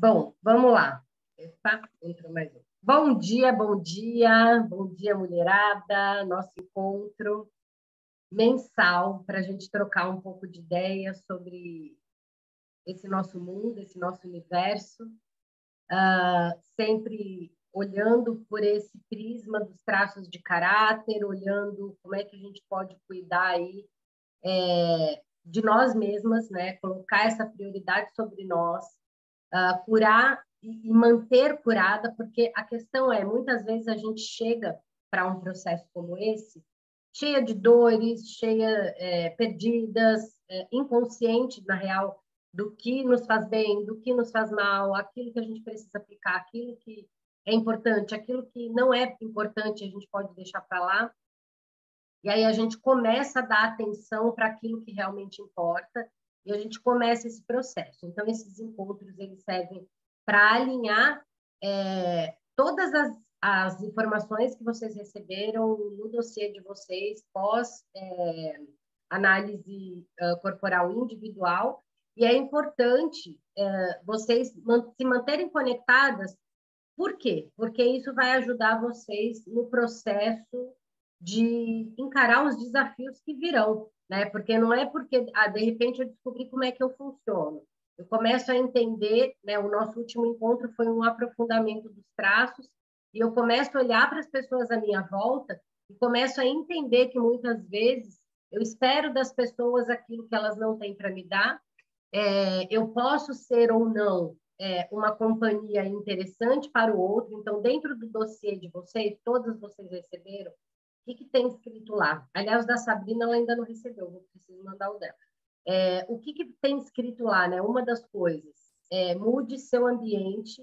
Bom, vamos lá. Epa, entrou mais um. Bom dia, mulherada. Nosso encontro mensal para a gente trocar um pouco de ideias sobre esse nosso mundo, esse nosso universo, sempre olhando por esse prisma dos traços de caráter, olhando como é que a gente pode cuidar aí de nós mesmas, né? Colocar essa prioridade sobre nós, curar e manter curada, porque a questão é, muitas vezes a gente chega para um processo como esse, cheia de dores, perdidas, inconsciente, na real, do que nos faz bem, do que nos faz mal, aquilo que a gente precisa aplicar, aquilo que é importante, aquilo que não é importante, a gente pode deixar para lá. E aí a gente começa a dar atenção para aquilo que realmente importa e a gente começa esse processo. Então, esses encontros, eles servem para alinhar todas as informações que vocês receberam no dossiê de vocês, pós corporal individual. E é importante vocês se manterem conectadas. Por quê? Porque isso vai ajudar vocês no processo de encarar os desafios que virão, né? Porque não é porque, de repente, eu descobri como é que eu funciono. Eu começo a entender, né? O nosso último encontro foi um aprofundamento dos traços, e eu começo a olhar para as pessoas à minha volta e começo a entender que, muitas vezes, eu espero das pessoas aquilo que elas não têm para me dar. Eu posso ser ou não uma companhia interessante para o outro. Então, dentro do dossiê de vocês, todos vocês receberam, o que tem escrito lá? Aliás, da Sabrina, ela ainda não recebeu, vou preciso mandar o dela. O que tem escrito lá, né? Uma das coisas, mude seu ambiente,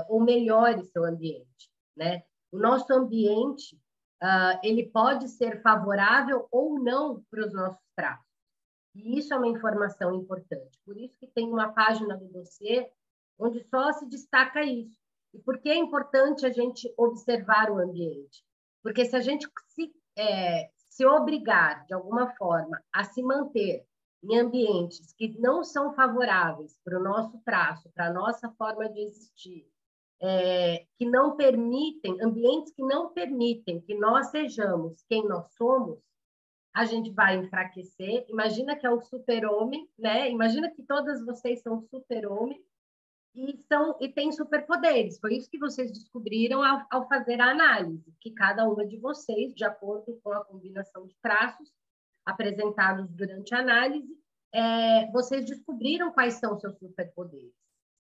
ou melhore seu ambiente, né? O nosso ambiente, ele pode ser favorável ou não para os nossos traços. E isso é uma informação importante. Por isso que tem uma página do dossiê onde só se destaca isso. E por que é importante a gente observar o ambiente? Porque se a gente se obrigar, de alguma forma, a se manter em ambientes que não são favoráveis para o nosso traço, para a nossa forma de existir, que não permitem, ambientes que não permitem que nós sejamos quem nós somos, a gente vai enfraquecer. Imagina que é um super-homem, né? Imagina que todas vocês são super-homem e têm superpoderes. Foi isso que vocês descobriram ao fazer a análise, que cada uma de vocês, de acordo com a combinação de traços apresentados durante a análise, vocês descobriram quais são seus superpoderes.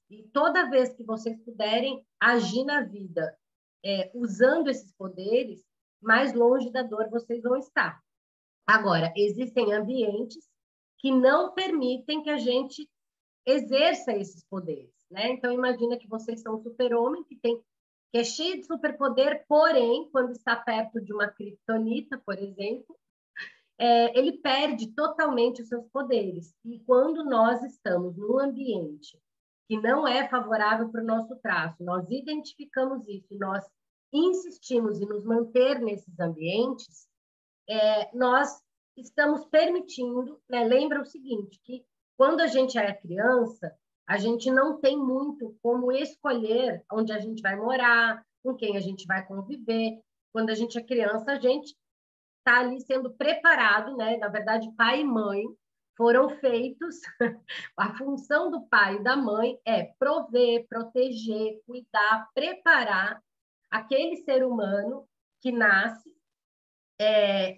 E toda vez que vocês puderem agir na vida usando esses poderes, mais longe da dor vocês vão estar. Agora, existem ambientes que não permitem que a gente exerça esses poderes, né? Então, imagina que vocês são um super-homem que é cheio de superpoder, porém, quando está perto de uma criptonita, por exemplo, ele perde totalmente os seus poderes. E quando nós estamos num ambiente que não é favorável para o nosso traço, nós identificamos isso e nós insistimos em nos manter nesses ambientes, nós estamos permitindo, né? Lembra o seguinte, que quando a gente é criança, a gente não tem muito como escolher onde a gente vai morar, com quem a gente vai conviver. Quando a gente é criança, a gente está ali sendo preparado, né? Na verdade, pai e mãe foram feitos, a função do pai e da mãe é prover, proteger, cuidar, preparar aquele ser humano que nasce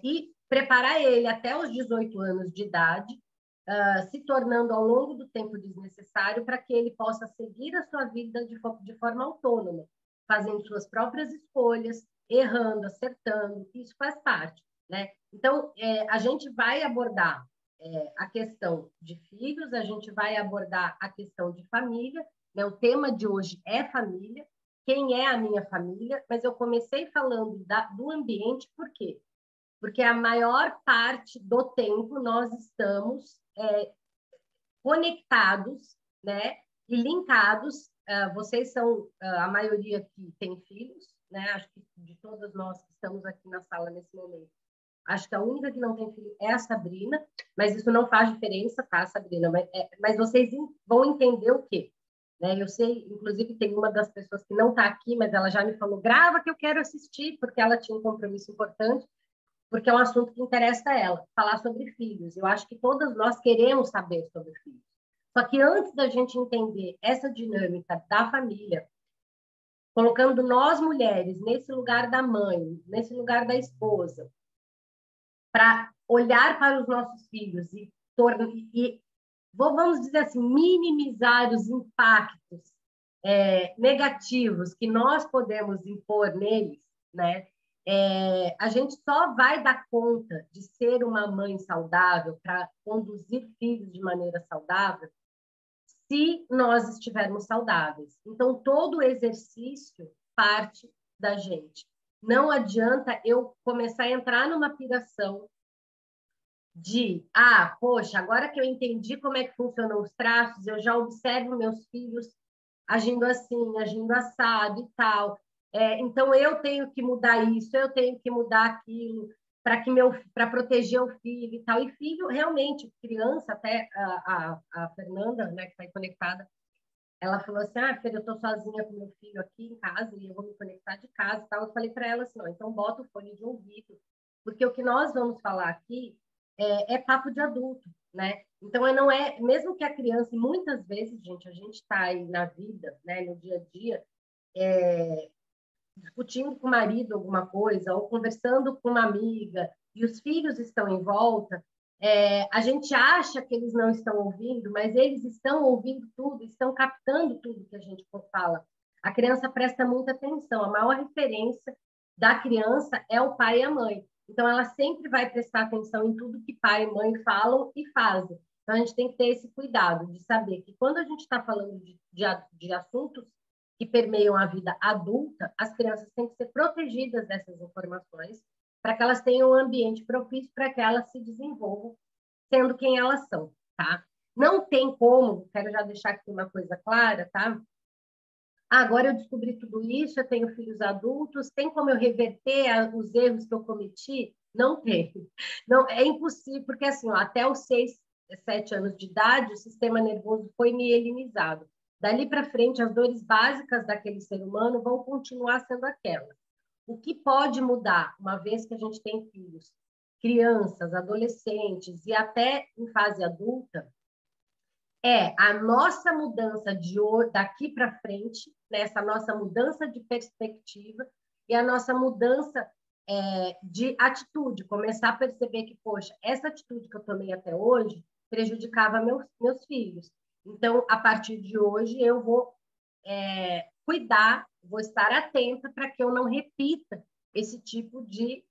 e preparar ele até os 18 anos de idade, se tornando ao longo do tempo desnecessário para que ele possa seguir a sua vida de forma autônoma, fazendo suas próprias escolhas, errando, acertando, isso faz parte, né? Então, a gente vai abordar a questão de filhos, a gente vai abordar a questão de família, né? O tema de hoje é família, quem é a minha família, mas eu comecei falando do ambiente, por quê? Porque a maior parte do tempo nós estamos conectados, né, e linkados. Vocês são a maioria que tem filhos, né? Acho que de todas nós que estamos aqui na sala nesse momento, acho que a única que não tem filho é a Sabrina, mas isso não faz diferença, tá, Sabrina? Mas vocês vão entender o quê? né? Eu sei, inclusive, tem uma das pessoas que não está aqui, mas ela já me falou, grava que eu quero assistir, porque ela tinha um compromisso importante, porque é um assunto que interessa a ela, falar sobre filhos. Eu acho que todas nós queremos saber sobre filhos. Só que antes da gente entender essa dinâmica da família, colocando nós mulheres nesse lugar da mãe, nesse lugar da esposa, para olhar para os nossos filhos e vamos dizer assim, minimizar os impactos negativos que nós podemos impor neles, né? A gente só vai dar conta de ser uma mãe saudável para conduzir filhos de maneira saudável se nós estivermos saudáveis. Então, todo o exercício parte da gente. Não adianta eu começar a entrar numa piração de, poxa, agora que eu entendi como é que funcionam os traços, eu já observo meus filhos agindo assim, agindo assado e tal. Então, eu tenho que mudar isso, eu tenho que mudar aquilo para proteger o filho e tal. E filho, realmente, criança, até a Fernanda, né, que está aí conectada, ela falou assim, Fer, eu estou sozinha com meu filho aqui em casa e eu vou me conectar de casa e tal. Eu falei para ela assim, então bota o fone de ouvido, porque o que nós vamos falar aqui é papo de adulto, né? Então, não é, mesmo que a criança, e muitas vezes, gente, a gente está aí na vida, né, no dia a dia, discutindo com o marido alguma coisa, ou conversando com uma amiga, e os filhos estão em volta, a gente acha que eles não estão ouvindo, mas eles estão ouvindo tudo, estão captando tudo que a gente fala. A criança presta muita atenção, a maior referência da criança é o pai e a mãe. Então, ela sempre vai prestar atenção em tudo que pai e mãe falam e fazem. Então, a gente tem que ter esse cuidado de saber que quando a gente está falando de assuntos que permeiam a vida adulta, as crianças têm que ser protegidas dessas informações para que elas tenham um ambiente propício para que elas se desenvolvam sendo quem elas são, tá? Não tem como, quero já deixar aqui uma coisa clara, tá? Agora eu descobri tudo isso, eu tenho filhos adultos, tem como eu reverter os erros que eu cometi? Não tem. Não, é impossível, porque assim, até os 6, 7 anos de idade, o sistema nervoso foi mielinizado. Dali para frente, as dores básicas daquele ser humano vão continuar sendo aquelas. O que pode mudar, uma vez que a gente tem filhos, crianças, adolescentes e até em fase adulta, a nossa mudança daqui para frente, né? Essa nossa mudança de perspectiva e a nossa mudança de atitude, começar a perceber que, poxa, essa atitude que eu tomei até hoje prejudicava meus filhos. Então, a partir de hoje, eu vou cuidar, vou estar atenta para que eu não repita esse tipo de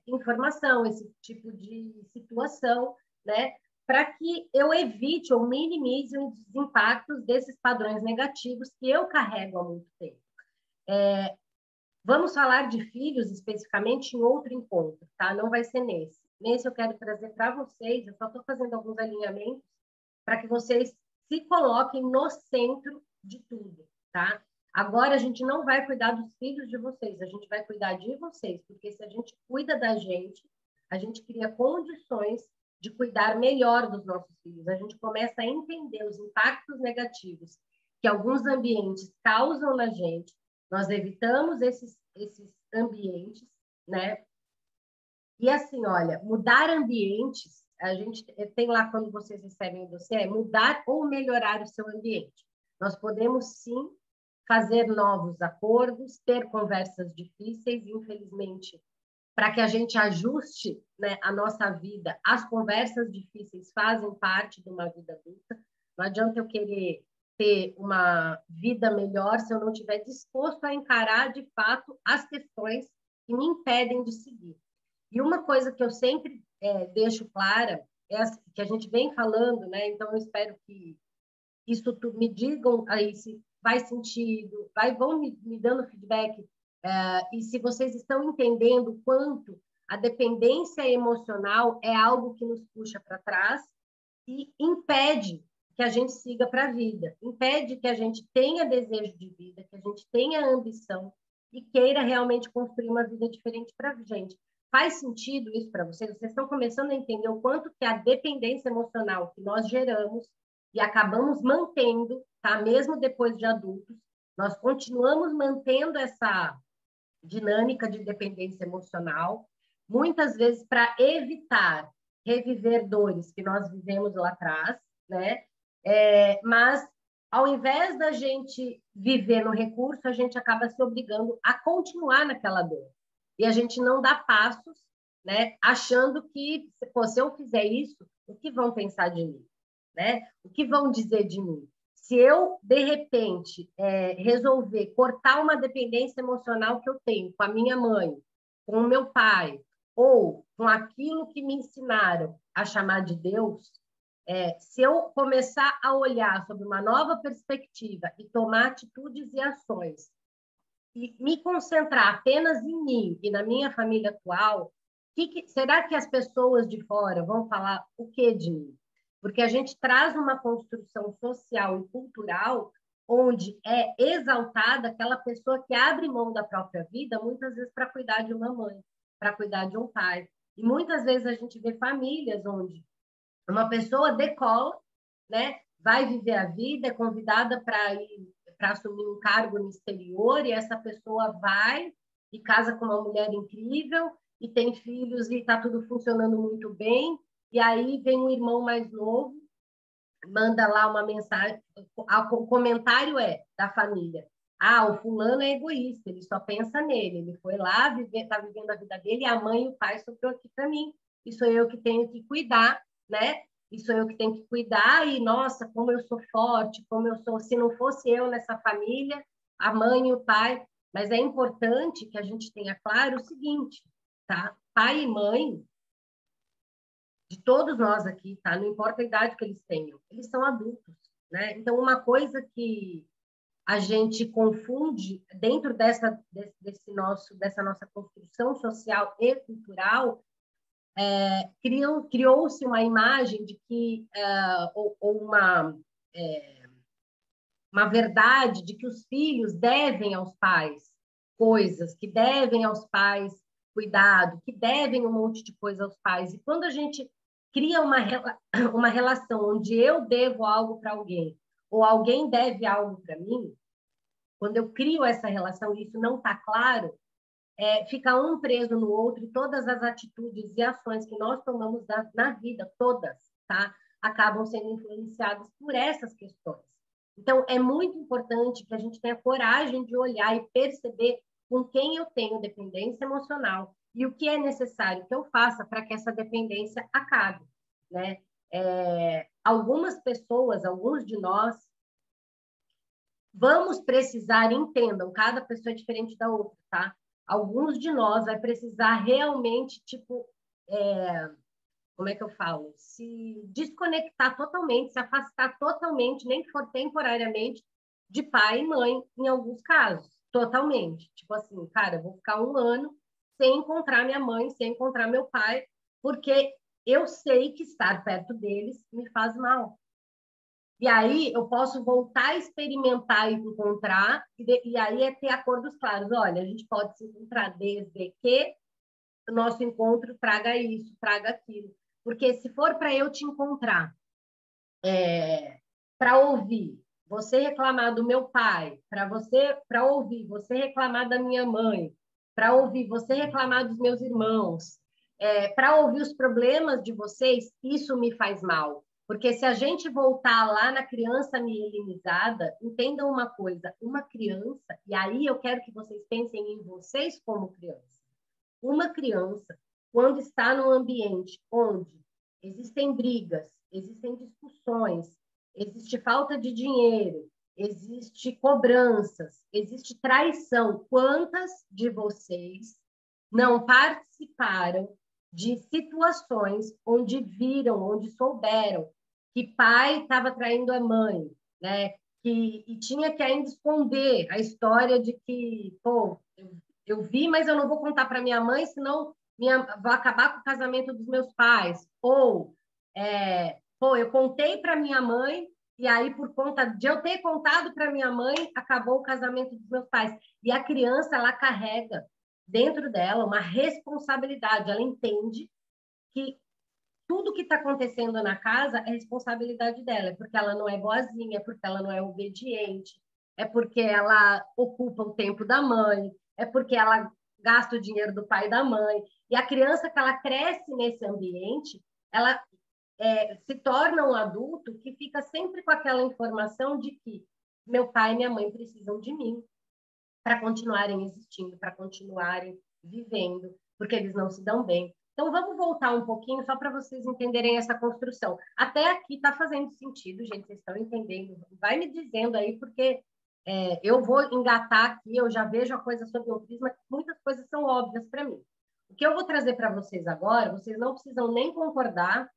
informação, esse tipo de situação, né? Para que eu evite ou minimize os impactos desses padrões negativos que eu carrego há muito tempo. Vamos falar de filhos especificamente em outro encontro, tá? Não vai ser nesse. Nesse eu quero trazer para vocês, eu só estou fazendo alguns alinhamentos para que vocês se coloquem no centro de tudo, tá? Agora a gente não vai cuidar dos filhos de vocês, a gente vai cuidar de vocês, porque se a gente cuida da gente, a gente cria condições de cuidar melhor dos nossos filhos. A gente começa a entender os impactos negativos que alguns ambientes causam na gente. Nós evitamos esses ambientes, né? E assim, olha, mudar ambientes, a gente tem lá quando vocês recebem o dossiê, mudar ou melhorar o seu ambiente. Nós podemos sim fazer novos acordos, ter conversas difíceis, infelizmente, para que a gente ajuste, né, a nossa vida. As conversas difíceis fazem parte de uma vida adulta. Não adianta eu querer ter uma vida melhor se eu não estiver disposto a encarar, de fato, as questões que me impedem de seguir. E uma coisa que eu sempre deixo clara é que a gente vem falando, né? Então eu espero que isso me digam aí se faz sentido, vão me dando feedback e se vocês estão entendendo o quanto a dependência emocional é algo que nos puxa para trás e impede que a gente siga para a vida, impede que a gente tenha desejo de vida, que a gente tenha ambição e queira realmente construir uma vida diferente para a gente. Faz sentido isso para vocês? Vocês estão começando a entender o quanto que a dependência emocional que nós geramos e acabamos mantendo, tá? Mesmo depois de adultos, nós continuamos mantendo essa dinâmica de dependência emocional, muitas vezes para evitar reviver dores que nós vivemos lá atrás, né? Mas ao invés da gente viver no recurso, a gente acaba se obrigando a continuar naquela dor. E a gente não dá passos, né? Achando que, pô, se eu fizer isso, o que vão pensar de mim? Né? O que vão dizer de mim? Se eu, de repente, resolver cortar uma dependência emocional que eu tenho com a minha mãe, com o meu pai, ou com aquilo que me ensinaram a chamar de Deus, se eu começar a olhar sobre uma nova perspectiva e tomar atitudes e ações, e me concentrar apenas em mim e na minha família atual, será que as pessoas de fora vão falar o que de mim? Porque a gente traz uma construção social e cultural onde é exaltada aquela pessoa que abre mão da própria vida, muitas vezes para cuidar de uma mãe, para cuidar de um pai. E muitas vezes a gente vê famílias onde uma pessoa decola, né? Vai viver a vida, é convidada para assumir um cargo no exterior, e essa pessoa vai e casa com uma mulher incrível, e tem filhos, e está tudo funcionando muito bem, e aí vem um irmão mais novo, manda lá uma mensagem, o comentário da família. Ah, o fulano é egoísta, ele só pensa nele, ele foi lá, está vivendo a vida dele, e a mãe e o pai sobrou aqui para mim, e sou eu que tenho que cuidar, né? E sou eu que tenho que cuidar, e nossa, como eu sou forte, como eu sou, se não fosse eu nessa família, a mãe e o pai. Mas é importante que a gente tenha claro o seguinte, tá? Pai e mãe de todos nós aqui, tá? Não importa a idade que eles tenham, eles são adultos, né? Então, uma coisa que a gente confunde dentro dessa nossa construção social e cultural, criou-se uma imagem de que, ou uma verdade de que os filhos devem aos pais coisas, que devem aos pais cuidado, que devem um monte de coisa aos pais. E quando a gente cria uma relação onde eu devo algo para alguém, ou alguém deve algo para mim, quando eu crio essa relação e isso não está claro, fica um preso no outro e todas as atitudes e ações que nós tomamos na vida, todas, tá? Acabam sendo influenciadas por essas questões. Então, é muito importante que a gente tenha coragem de olhar e perceber com quem eu tenho dependência emocional e o que é necessário que eu faça para que essa dependência acabe, né? Algumas pessoas, alguns de nós, vamos precisar, entendam, cada pessoa é diferente da outra, tá? Alguns de nós vai precisar realmente, tipo, como é que eu falo? Se desconectar totalmente, se afastar totalmente, nem que for temporariamente, de pai e mãe, em alguns casos, totalmente. Tipo assim, cara, eu vou ficar um ano sem encontrar minha mãe, sem encontrar meu pai, porque eu sei que estar perto deles me faz mal. E aí eu posso voltar a experimentar e encontrar, e aí é ter acordos claros. Olha, a gente pode se encontrar desde que o nosso encontro traga isso, traga aquilo. Porque se for para eu te encontrar, para ouvir você reclamar do meu pai, para ouvir você reclamar da minha mãe, para ouvir você reclamar dos meus irmãos, para ouvir os problemas de vocês, isso me faz mal. Porque se a gente voltar lá na criança mielinizada, entendam uma coisa, uma criança, e aí eu quero que vocês pensem em vocês como criança. Uma criança, quando está num ambiente onde existem brigas, existem discussões, existe falta de dinheiro, existe cobranças, existe traição, quantas de vocês não participaram de situações onde viram, onde souberam que pai estava traindo a mãe, né? E tinha que ainda esconder a história de que, pô, eu vi, mas eu não vou contar para minha mãe, senão vou acabar com o casamento dos meus pais. Ou, pô, eu contei para minha mãe, e aí, por conta de eu ter contado para minha mãe, acabou o casamento dos meus pais. E a criança, ela carrega dentro dela uma responsabilidade. Ela entende que tudo que está acontecendo na casa é responsabilidade dela, é porque ela não é boazinha, é porque ela não é obediente, é porque ela ocupa o tempo da mãe, é porque ela gasta o dinheiro do pai e da mãe. E a criança que ela cresce nesse ambiente, ela se torna um adulto que fica sempre com aquela informação de que meu pai e minha mãe precisam de mim para continuarem existindo, para continuarem vivendo, porque eles não se dão bem. Então, vamos voltar um pouquinho só para vocês entenderem essa construção. Até aqui está fazendo sentido, gente, vocês estão entendendo? Vai me dizendo aí, porque eu vou engatar aqui, eu já vejo a coisa sob um prisma, muitas coisas são óbvias para mim. O que eu vou trazer para vocês agora, vocês não precisam nem concordar,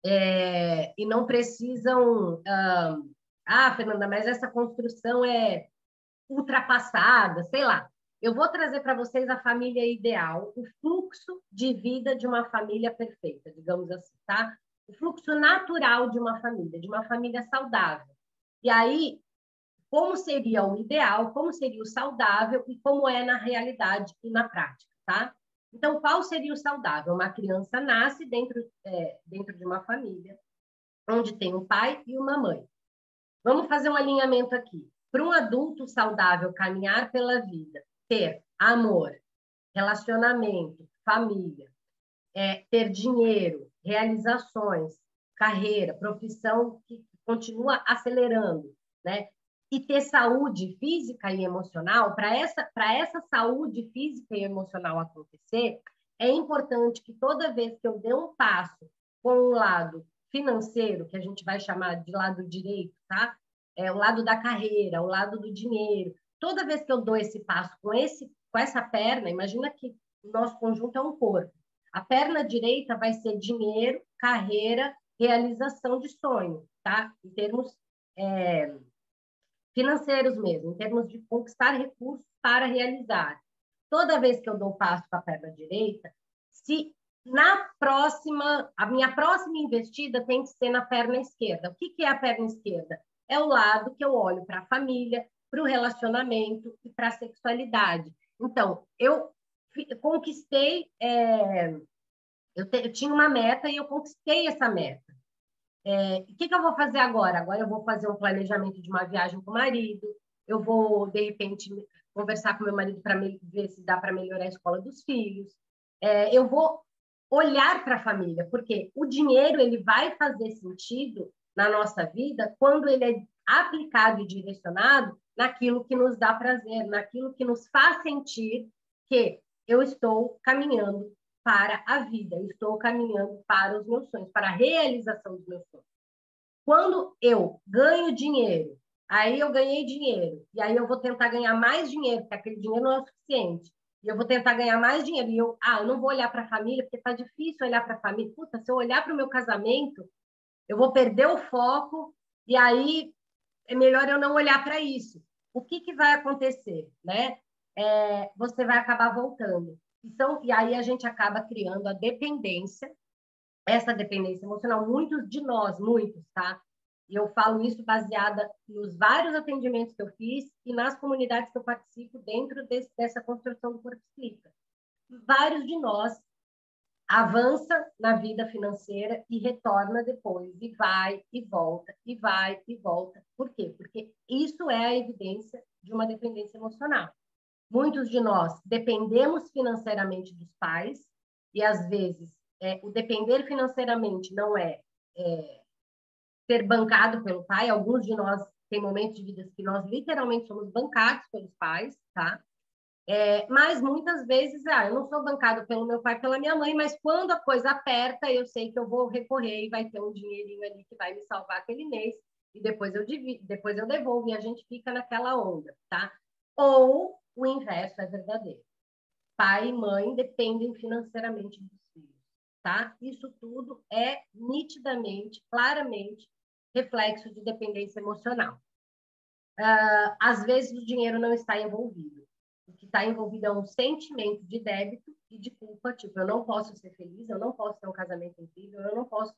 e não precisam... Fernanda, mas essa construção é ultrapassada, sei lá. Eu vou trazer para vocês a família ideal, o fluxo de vida de uma família perfeita, digamos assim, tá? O fluxo natural de uma família saudável. E aí, como seria o ideal, como seria o saudável e como é na realidade e na prática, tá? Então, qual seria o saudável? Uma criança nasce dentro de uma família onde tem um pai e uma mãe. Vamos fazer um alinhamento aqui. Para um adulto saudável caminhar pela vida, ter amor, relacionamento, família, ter dinheiro, realizações, carreira, profissão que continua acelerando, né? E ter saúde física e emocional, para essa saúde física e emocional acontecer, é importante que toda vez que eu dê um passo com o lado financeiro, que a gente vai chamar de lado direito, tá? O lado da carreira, o lado do dinheiro. Toda vez que eu dou esse passo com essa perna, imagina que o nosso conjunto é um corpo. A perna direita vai ser dinheiro, carreira, realização de sonho, tá? Em termos financeiros mesmo, em termos de conquistar recursos para realizar. Toda vez que eu dou passo com a perna direita, se a minha próxima investida tem que ser na perna esquerda. O que é a perna esquerda? É o lado que eu olho para a família, para o relacionamento e para a sexualidade. Então, eu conquistei, eu tinha uma meta e eu conquistei essa meta. O que eu vou fazer agora? Agora eu vou fazer um planejamento de uma viagem com o marido, eu vou, de repente, conversar com meu marido para ver se dá para melhorar a escola dos filhos. Eu vou olhar para a família, porque o dinheiro ele vai fazer sentido na nossa vida quando ele é aplicado e direcionado naquilo que nos dá prazer, naquilo que nos faz sentir que eu estou caminhando para a vida, eu estou caminhando para os meus sonhos, para a realização dos meus sonhos. Quando eu ganho dinheiro, aí eu ganhei dinheiro, e aí eu vou tentar ganhar mais dinheiro, porque aquele dinheiro não é o suficiente. E eu vou tentar ganhar mais dinheiro. E eu não vou olhar para a família, porque tá difícil olhar para a família. Puta, se eu olhar para o meu casamento, eu vou perder o foco, e aí é melhor eu não olhar para isso. O que vai acontecer, né? Você vai acabar voltando. E aí a gente acaba criando a dependência, essa dependência emocional, muitos de nós, muitos, tá? E eu falo isso baseada nos vários atendimentos que eu fiz e nas comunidades que eu participo dentro dessa construção do Corpo Explica. Vários de nós avança na vida financeira e retorna depois, e vai e volta, e vai e volta. Por quê? Porque isso é a evidência de uma dependência emocional. Muitos de nós dependemos financeiramente dos pais, e às vezes o depender financeiramente não é ser bancado pelo pai. Alguns de nós tem momentos de vida que nós literalmente somos bancados pelos pais, tá? Mas muitas vezes, eu não sou bancado pelo meu pai, pela minha mãe, mas quando a coisa aperta, eu sei que eu vou recorrer e vai ter um dinheirinho ali que vai me salvar aquele mês, e depois eu devolvo, e a gente fica naquela onda, tá? Ou o inverso é verdadeiro. Pai e mãe dependem financeiramente dos filhos, tá? Isso tudo é nitidamente, claramente, reflexo de dependência emocional. Às vezes o dinheiro não está envolvido. O que está envolvido é um sentimento de débito e de culpa, tipo, eu não posso ser feliz, eu não posso ter um casamento incrível, eu não posso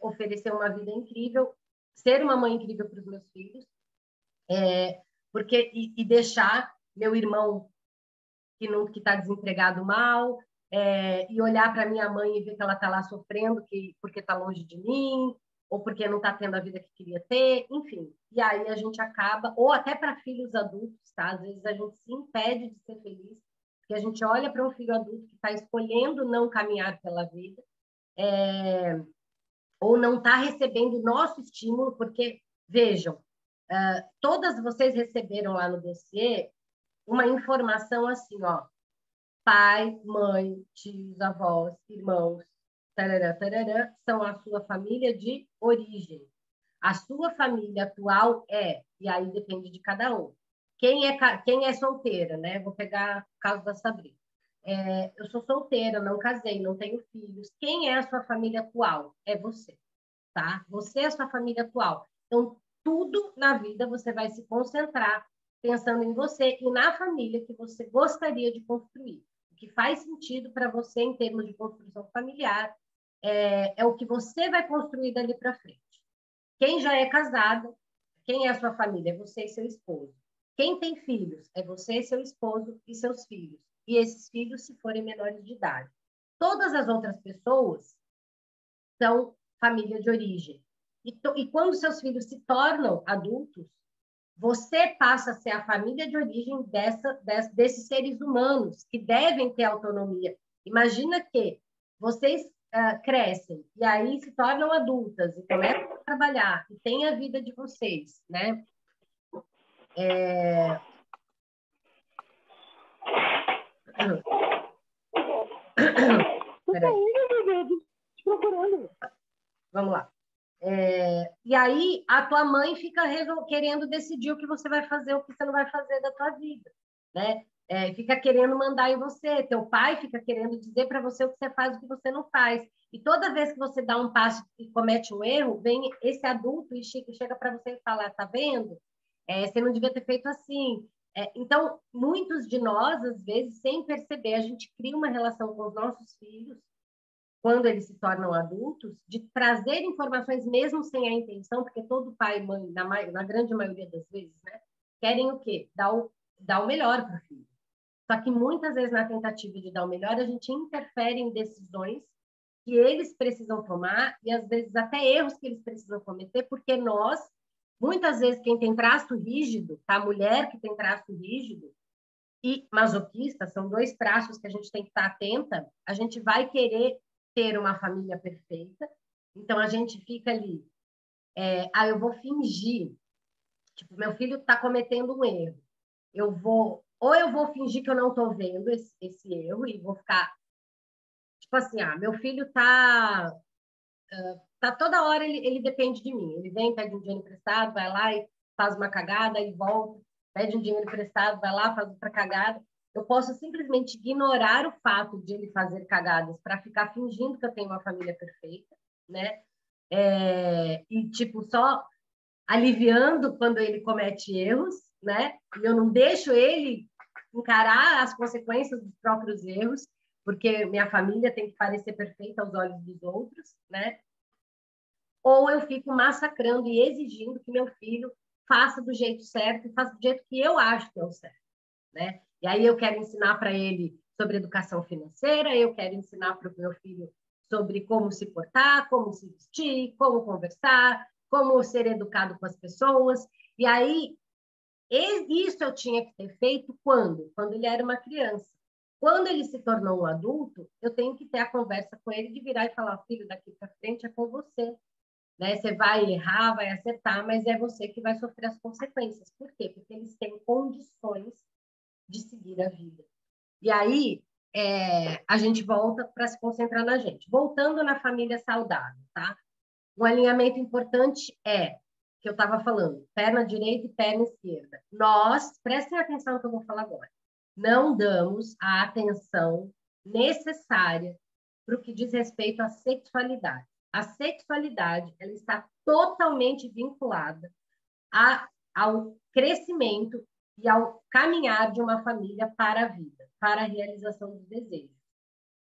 oferecer uma vida incrível, ser uma mãe incrível para os meus filhos, porque deixar meu irmão que está desempregado mal, e olhar para minha mãe e ver que ela está lá sofrendo porque está longe de mim, ou porque não está tendo a vida que queria ter, enfim. E aí a gente acaba, ou até para filhos adultos, tá? Às vezes a gente se impede de ser feliz, porque a gente olha para um filho adulto que está escolhendo não caminhar pela vida, ou não está recebendo o nosso estímulo, porque, vejam, todas vocês receberam lá no dossiê uma informação assim, ó, pai, mãe, tios, avós, irmãos, tarará, tarará, são a sua família de origem. A sua família atual e aí depende de cada um. Quem é solteira, né? Vou pegar o caso da Sabrina. Eu sou solteira, não casei, não tenho filhos. Quem é a sua família atual? É você, tá? Você é a sua família atual. Então, tudo na vida você vai se concentrar pensando em você e na família que você gostaria de construir. O que faz sentido para você em termos de construção familiar é o que você vai construir dali para frente. Quem já é casado, quem é a sua família? É você e seu esposo. Quem tem filhos? É você, seu esposo e seus filhos. E esses filhos, se forem menores de idade. Todas as outras pessoas são família de origem. E quando seus filhos se tornam adultos, você passa a ser a família de origem desses seres humanos que devem ter autonomia. Imagina que vocês crescem e aí se tornam adultas e começam a trabalhar e têm a vida de vocês, né? Peraí. Vamos lá. E aí a tua mãe fica querendo decidir o que você vai fazer, o que você não vai fazer da tua vida, né? Fica querendo mandar em você, teu pai fica querendo dizer para você o que você faz e o que você não faz. E toda vez que você dá um passo e comete um erro, vem esse adulto e chega para você e fala, tá vendo? Você não devia ter feito assim. Então, muitos de nós, às vezes, sem perceber, a gente cria uma relação com os nossos filhos quando eles se tornam adultos, de trazer informações mesmo sem a intenção, porque todo pai e mãe, na grande maioria das vezes, né, querem o quê? Dar o melhor para o filho. Só que muitas vezes, na tentativa de dar o melhor, a gente interfere em decisões que eles precisam tomar e, às vezes, até erros que eles precisam cometer, porque nós, muitas vezes, quem tem traço rígido, tá? A mulher que tem traço rígido e masoquista, são dois traços que a gente tem que estar atenta, a gente vai querer ter uma família perfeita, então a gente fica ali, eu vou fingir, tipo, meu filho está cometendo um erro, ou eu vou fingir que eu não estou vendo esse erro e vou ficar, tipo assim, meu filho tá toda hora, ele depende de mim, ele vem, pede um dinheiro emprestado, vai lá e faz uma cagada, e volta, pede um dinheiro emprestado, vai lá, faz outra cagada. Eu posso simplesmente ignorar o fato de ele fazer cagadas para ficar fingindo que eu tenho uma família perfeita, né? E, tipo, só aliviando quando ele comete erros, né? E eu não deixo ele encarar as consequências dos próprios erros, porque minha família tem que parecer perfeita aos olhos dos outros, né? Ou eu fico massacrando e exigindo que meu filho faça do jeito certo e faça do jeito que eu acho que é o certo, né? E aí eu quero ensinar para ele sobre educação financeira, eu quero ensinar para o meu filho sobre como se portar, como se vestir, como conversar, como ser educado com as pessoas. E aí, isso eu tinha que ter feito quando? Quando ele era uma criança. Quando ele se tornou um adulto, eu tenho que ter a conversa com ele de virar e falar, filho, daqui para frente é com você, né? Você vai errar, vai acertar, mas é você que vai sofrer as consequências. Por quê? Porque eles têm condições de seguir a vida. E aí, a gente volta para se concentrar na gente. Voltando na família saudável, tá? Um alinhamento importante que eu estava falando, perna direita e perna esquerda. Nós, prestem atenção no que eu vou falar agora, não damos a atenção necessária para o que diz respeito à sexualidade. A sexualidade, ela está totalmente vinculada ao crescimento e ao caminhar de uma família para a vida, para a realização dos desejos.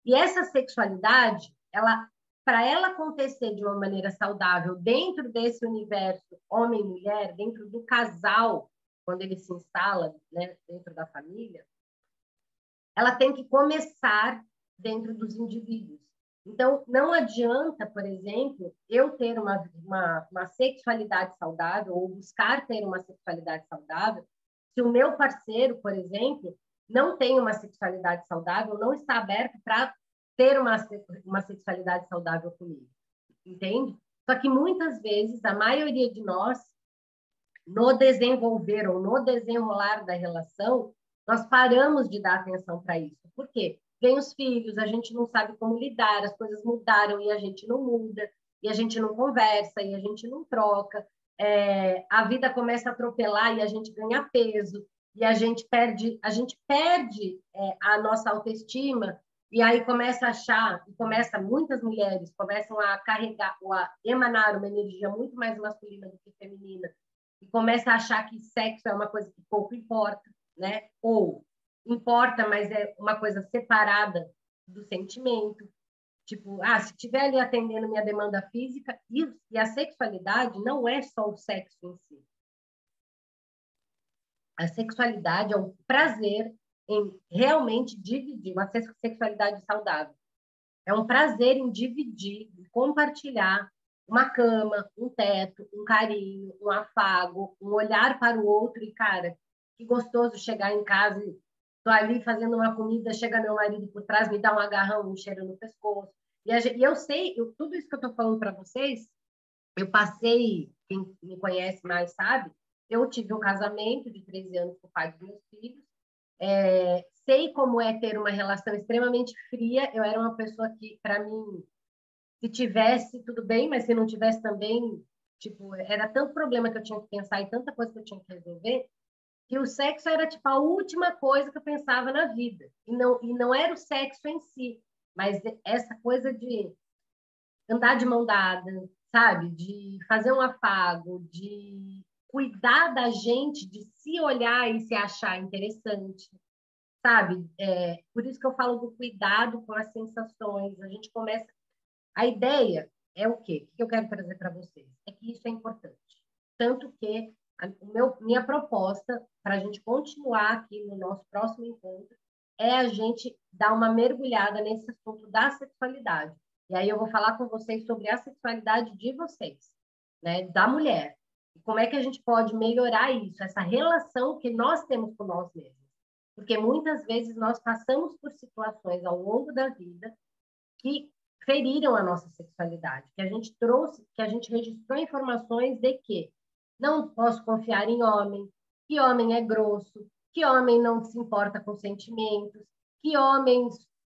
E essa sexualidade, para ela acontecer de uma maneira saudável dentro desse universo homem e mulher, dentro do casal, quando ele se instala, né, dentro da família, ela tem que começar dentro dos indivíduos. Então, não adianta, por exemplo, eu ter uma sexualidade saudável ou buscar ter uma sexualidade saudável, se o meu parceiro, por exemplo, não tem uma sexualidade saudável, não está aberto para ter uma sexualidade saudável comigo, entende? Só que muitas vezes, a maioria de nós, no desenvolver ou no desenrolar da relação, nós paramos de dar atenção para isso. Por quê? Vem os filhos, a gente não sabe como lidar, as coisas mudaram e a gente não muda, e a gente não conversa, e a gente não troca. A vida começa a atropelar e a gente ganha peso, e a gente perde a nossa autoestima, e aí começa a achar, muitas mulheres começam a carregar, ou a emanar uma energia muito mais masculina do que feminina, e começa a achar que sexo é uma coisa que pouco importa, né? Ou importa, mas é uma coisa separada do sentimento. Tipo, se estiver ali atendendo minha demanda física, e a sexualidade não é só o sexo em si. A sexualidade é o prazer em realmente dividir, uma sexualidade saudável. É um prazer em dividir, em compartilhar uma cama, um teto, um carinho, um afago, um olhar para o outro e, cara, que gostoso chegar em casa e tô ali fazendo uma comida, chega meu marido por trás, me dá um agarrão, um cheiro no pescoço. E eu sei, tudo isso que eu tô falando para vocês, eu passei, quem me conhece mais sabe, eu tive um casamento de 13 anos com o pai dos meus filhos, sei como é ter uma relação extremamente fria. Eu era uma pessoa que, para mim, se tivesse, tudo bem, mas se não tivesse também, tipo, era tanto problema que eu tinha que pensar e tanta coisa que eu tinha que resolver, que o sexo era, tipo, a última coisa que eu pensava na vida. E não era o sexo em si, mas essa coisa de andar de mão dada, sabe? De fazer um afago, de cuidar da gente, de se olhar e se achar interessante, sabe? Por isso que eu falo do cuidado com as sensações. A gente começa. A ideia é o quê? O que eu quero trazer para vocês? É que isso é importante. Tanto que minha proposta para a gente continuar aqui no nosso próximo encontro é a gente dar uma mergulhada nesse assunto da sexualidade. E aí eu vou falar com vocês sobre a sexualidade de vocês, né? Da mulher. E como é que a gente pode melhorar isso, essa relação que nós temos com nós mesmos. Porque muitas vezes nós passamos por situações ao longo da vida que feriram a nossa sexualidade, que a gente trouxe, que a gente registrou informações de que não posso confiar em homem, que homem é grosso, que homem não se importa com sentimentos, que homem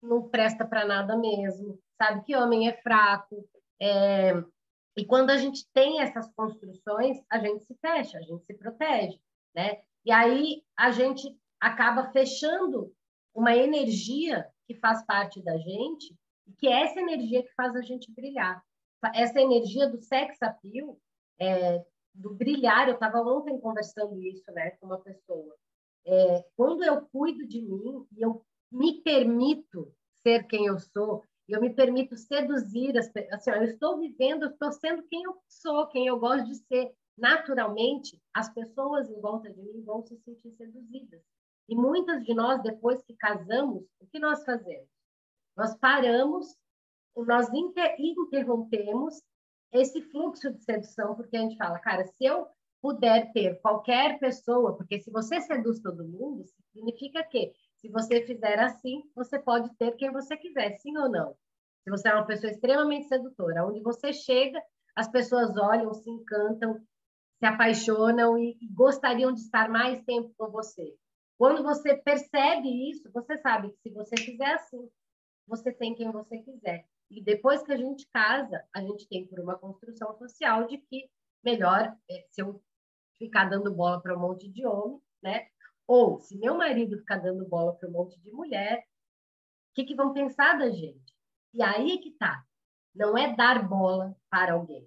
não presta para nada mesmo, sabe? Que homem é fraco. E quando a gente tem essas construções, a gente se fecha, a gente se protege, né? E aí a gente acaba fechando uma energia que faz parte da gente, e que é essa energia que faz a gente brilhar. Essa energia do sex appeal, do brilhar. Eu estava ontem conversando isso, né, com uma pessoa. Quando eu cuido de mim e eu me permito ser quem eu sou, eu me permito seduzir as pessoas, assim, eu estou vivendo, eu estou sendo quem eu sou, quem eu gosto de ser. Naturalmente, as pessoas em volta de mim vão se sentir seduzidas. E muitas de nós, depois que casamos, o que nós fazemos? Nós paramos, nós interrompemos esse fluxo de sedução, porque a gente fala, cara, se eu puder ter qualquer pessoa, porque se você seduz todo mundo, significa que se você fizer assim, você pode ter quem você quiser, sim ou não? Se você é uma pessoa extremamente sedutora, onde você chega, as pessoas olham, se encantam, se apaixonam e gostariam de estar mais tempo com você. Quando você percebe isso, você sabe que se você fizer assim, você tem quem você quiser. E depois que a gente casa, a gente tem por uma construção social de que melhor se eu ficar dando bola para um monte de homem, né? Ou se meu marido ficar dando bola para um monte de mulher, o que vão pensar da gente? E aí que tá. Não é dar bola para alguém,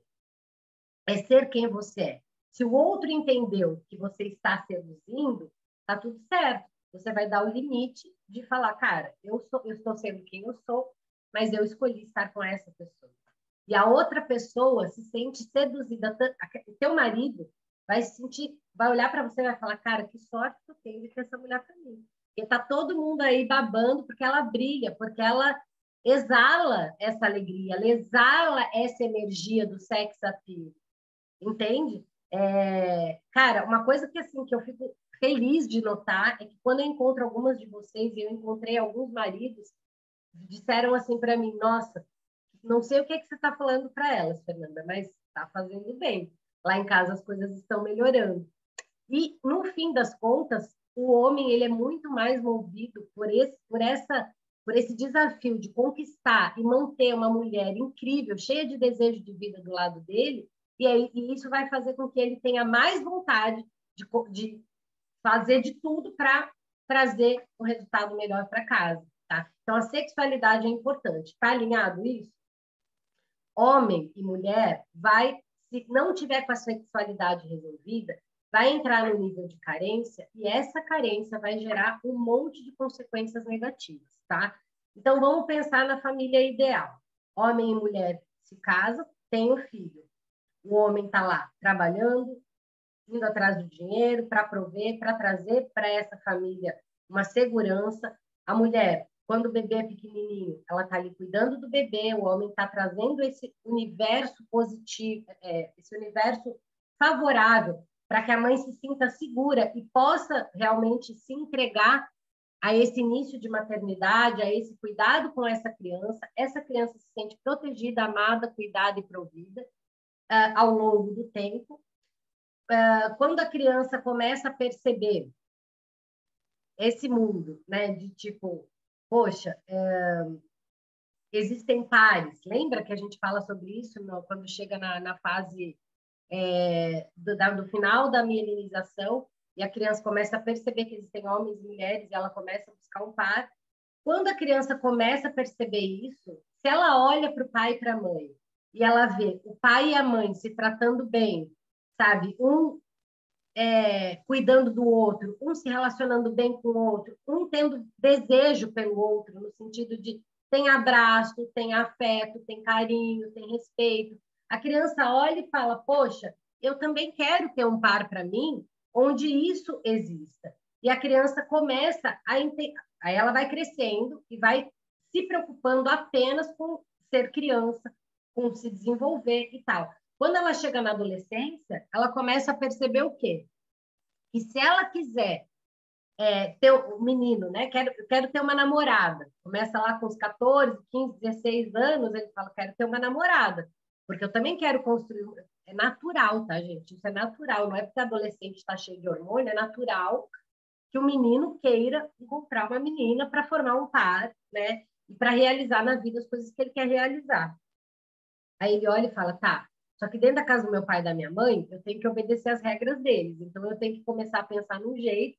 é ser quem você é. Se o outro entendeu que você está seduzindo, tá tudo certo. Você vai dar o limite de falar, cara, eu estou sendo quem eu sou, mas eu escolhi estar com essa pessoa. E a outra pessoa se sente seduzida. O teu marido vai se sentir, vai olhar para você e vai falar, cara, que sorte que eu tenho de ter essa mulher para mim. E tá todo mundo aí babando porque ela brilha, porque ela exala essa alegria, ela exala essa energia do sex appeal, entende? Cara, uma coisa que assim que eu fico feliz de notar é que quando eu encontro algumas de vocês, e eu encontrei alguns maridos, disseram assim para mim, nossa, não sei o que é que você está falando para elas, Fernanda, mas está fazendo bem. Lá em casa as coisas estão melhorando. E no fim das contas, o homem ele é muito mais movido por esse desafio de conquistar e manter uma mulher incrível, cheia de desejo de vida do lado dele, e isso vai fazer com que ele tenha mais vontade de fazer de tudo para trazer um resultado melhor para casa, tá? Então a sexualidade é importante. Está alinhado isso? Homem e mulher vai, se não tiver com a sexualidade resolvida, vai entrar no nível de carência e essa carência vai gerar um monte de consequências negativas, tá? Então vamos pensar na família ideal. Homem e mulher se casam, tem um filho. O homem está lá trabalhando, indo atrás do dinheiro para prover, para trazer para essa família uma segurança. A mulher, quando o bebê é pequenininho, ela está ali cuidando do bebê, o homem está trazendo esse universo positivo, esse universo favorável para que a mãe se sinta segura e possa realmente se entregar a esse início de maternidade, a esse cuidado com essa criança se sente protegida, amada, cuidada e provida ao longo do tempo. Quando a criança começa a perceber esse mundo, né, de tipo, poxa, existem pares. Lembra que a gente fala sobre isso quando chega na fase do final da mielinização e a criança começa a perceber que existem homens e mulheres e ela começa a buscar um par. Quando a criança começa a perceber isso, se ela olha para o pai e para a mãe e ela vê o pai e a mãe se tratando bem, sabe, cuidando do outro, um se relacionando bem com o outro, um tendo desejo pelo outro, no sentido de tem abraço, tem afeto, tem carinho, tem respeito. A criança olha e fala, poxa, eu também quero ter um par para mim, onde isso exista. E a criança começa aí ela vai crescendo e vai se preocupando apenas com ser criança, com se desenvolver e tal. Quando ela chega na adolescência, ela começa a perceber o quê? Que se ela quiser ter um menino, né? Quero ter uma namorada. Começa lá com os 14, 15, 16 anos, ele fala, quero ter uma namorada. Porque eu também quero construir... É natural, tá, gente? Isso é natural. Não é porque adolescente está cheio de hormônio, é natural que o menino queira encontrar uma menina para formar um par, né? E para realizar na vida as coisas que ele quer realizar. Aí ele olha e fala, tá, só que dentro da casa do meu pai e da minha mãe, eu tenho que obedecer às regras deles. Então, eu tenho que começar a pensar num jeito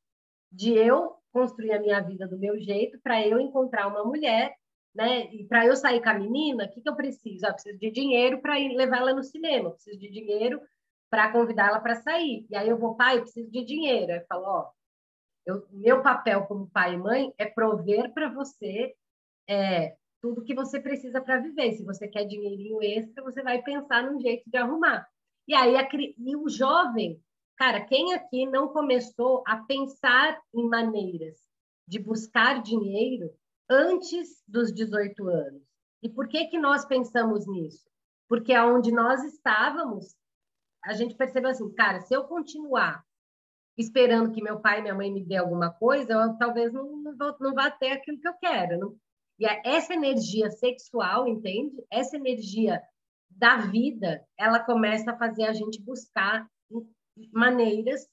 de eu construir a minha vida do meu jeito para eu encontrar uma mulher, né? E para eu sair com a menina, o que eu preciso? Eu preciso de dinheiro para ir levar ela no cinema, eu preciso de dinheiro para convidá-la para sair. E aí eu vou, pai, eu preciso de dinheiro. Aí eu falo, ó, meu papel como pai e mãe é prover para você tudo que você precisa para viver. Se você quer dinheirinho extra, você vai pensar num jeito de arrumar. E aí e o jovem, cara, quem aqui não começou a pensar em maneiras de buscar dinheiro antes dos 18 anos? E por que que nós pensamos nisso? Porque aonde nós estávamos, a gente percebeu assim, cara, se eu continuar esperando que meu pai e minha mãe me dê alguma coisa, eu talvez não vá ter aquilo que eu quero. Não? E essa energia sexual, entende? Essa energia da vida, ela começa a fazer a gente buscar maneiras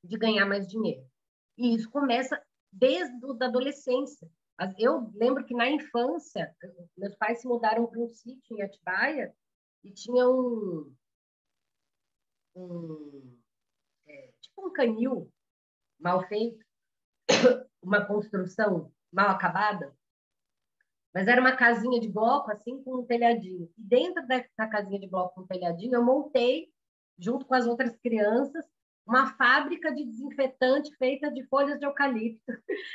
de ganhar mais dinheiro. E isso começa desde a adolescência. Eu lembro que na infância, meus pais se mudaram para um sítio em Atibaia e tinha um tipo um canil mal feito, uma construção mal acabada, mas era uma casinha de bloco, assim, com um telhadinho. E dentro dessa casinha de bloco com um telhadinho, eu montei, junto com as outras crianças, uma fábrica de desinfetante feita de folhas de eucalipto.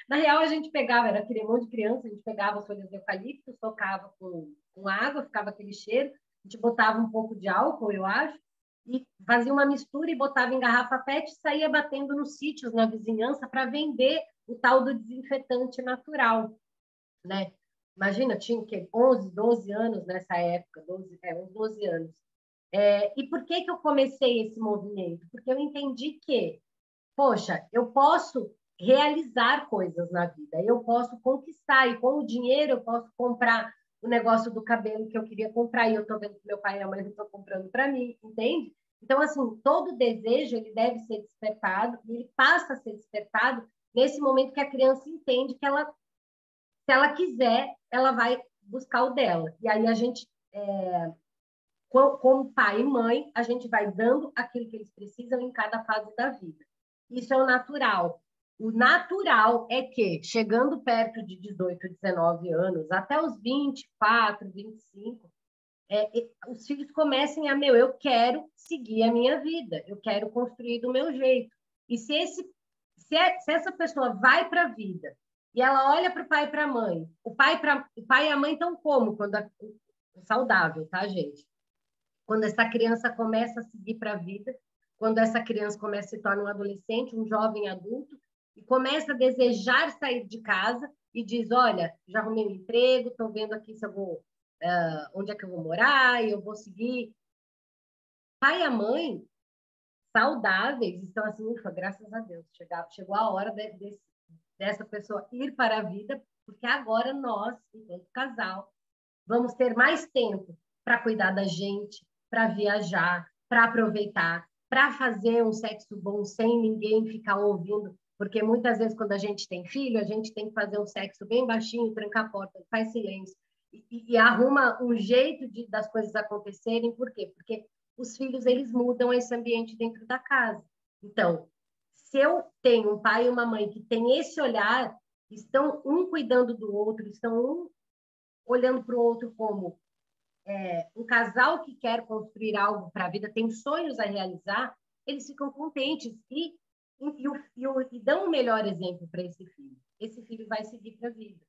Na real, a gente pegava, era aquele monte de criança, a gente pegava as folhas de eucalipto, socava com água, ficava aquele cheiro, a gente botava um pouco de álcool, eu acho, e fazia uma mistura e botava em garrafa PET e saía batendo nos sítios, na vizinhança, para vender o tal do desinfetante natural, né? Imagina, tinha o quê? 11, 12 anos nessa época, uns 12 anos. E por que eu comecei esse movimento? Porque eu entendi que, poxa, eu posso realizar coisas na vida, eu posso conquistar, e com o dinheiro eu posso comprar o negócio do cabelo que eu queria comprar, e eu estou vendo que meu pai e a mãe não estão comprando para mim, entende? Então, assim, todo desejo ele deve ser despertado, e ele passa a ser despertado nesse momento que a criança entende que ela, se ela quiser, ela vai buscar o dela. E aí a gente, como pai e mãe, a gente vai dando aquilo que eles precisam em cada fase da vida. Isso é o natural. O natural é que, chegando perto de 18, 19 anos, até os 24, 25, os filhos comecem a, eu quero seguir a minha vida, eu quero construir do meu jeito. E se essa pessoa vai para a vida e ela olha para o pai e para a mãe, o pai e a mãe estão como? Saudável, tá, gente? Quando essa criança começa a seguir para a vida, quando essa criança começa a se tornar um adolescente, um jovem adulto, e começa a desejar sair de casa e diz, olha, já arrumei um emprego, estou vendo aqui se eu vou, onde é que eu vou morar, e eu vou seguir. Pai e a mãe, saudáveis, estão assim, ufa, graças a Deus, chegou a hora dessa pessoa ir para a vida, porque agora nós, enquanto casal, vamos ter mais tempo para cuidar da gente, para viajar, para aproveitar, para fazer um sexo bom sem ninguém ficar ouvindo, porque muitas vezes quando a gente tem filho, a gente tem que fazer um sexo bem baixinho, trancar a porta, faz silêncio e arruma um jeito das coisas acontecerem. Por quê? Porque os filhos eles mudam esse ambiente dentro da casa. Então, se eu tenho um pai e uma mãe que tem esse olhar, estão um cuidando do outro, estão um olhando para o outro como um casal que quer construir algo para a vida, tem sonhos a realizar, eles ficam contentes e dão o melhor exemplo para esse filho. Esse filho vai seguir para a vida.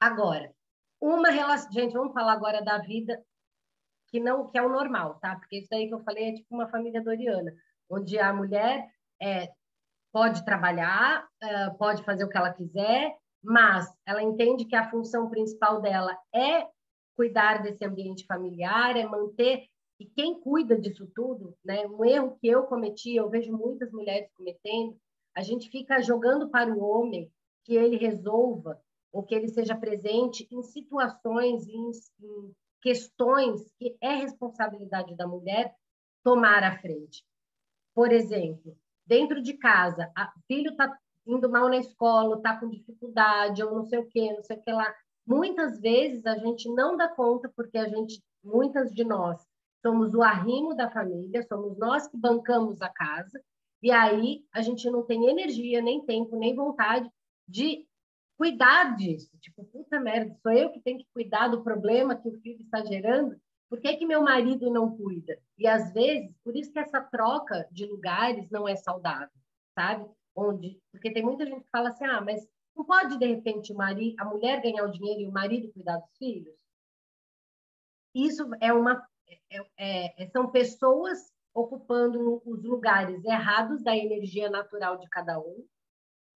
Agora, uma relação... Gente, vamos falar agora da vida que é o normal, tá? Porque isso daí que eu falei é tipo uma família doriana, onde a mulher pode trabalhar, pode fazer o que ela quiser, mas ela entende que a função principal dela é cuidar desse ambiente familiar, é manter, e quem cuida disso tudo, né? Um erro que eu cometi, eu vejo muitas mulheres cometendo, a gente fica jogando para o homem que ele resolva ou que ele seja presente em situações, em questões que é responsabilidade da mulher tomar a frente. Por exemplo, dentro de casa, o filho está indo mal na escola, está com dificuldade, ou não sei o quê, não sei o que lá. Muitas vezes a gente não dá conta, porque muitas de nós somos o arrimo da família, somos nós que bancamos a casa, e aí a gente não tem energia, nem tempo, nem vontade de cuidar disso. Tipo, puta merda, sou eu que tenho que cuidar do problema que o filho está gerando? Por que meu marido não cuida? E às vezes, por isso que essa troca de lugares não é saudável, sabe? Porque tem muita gente que fala assim, mas não pode, de repente, a mulher ganhar o dinheiro e o marido cuidar dos filhos? Isso são pessoas ocupando os lugares errados da energia natural de cada um,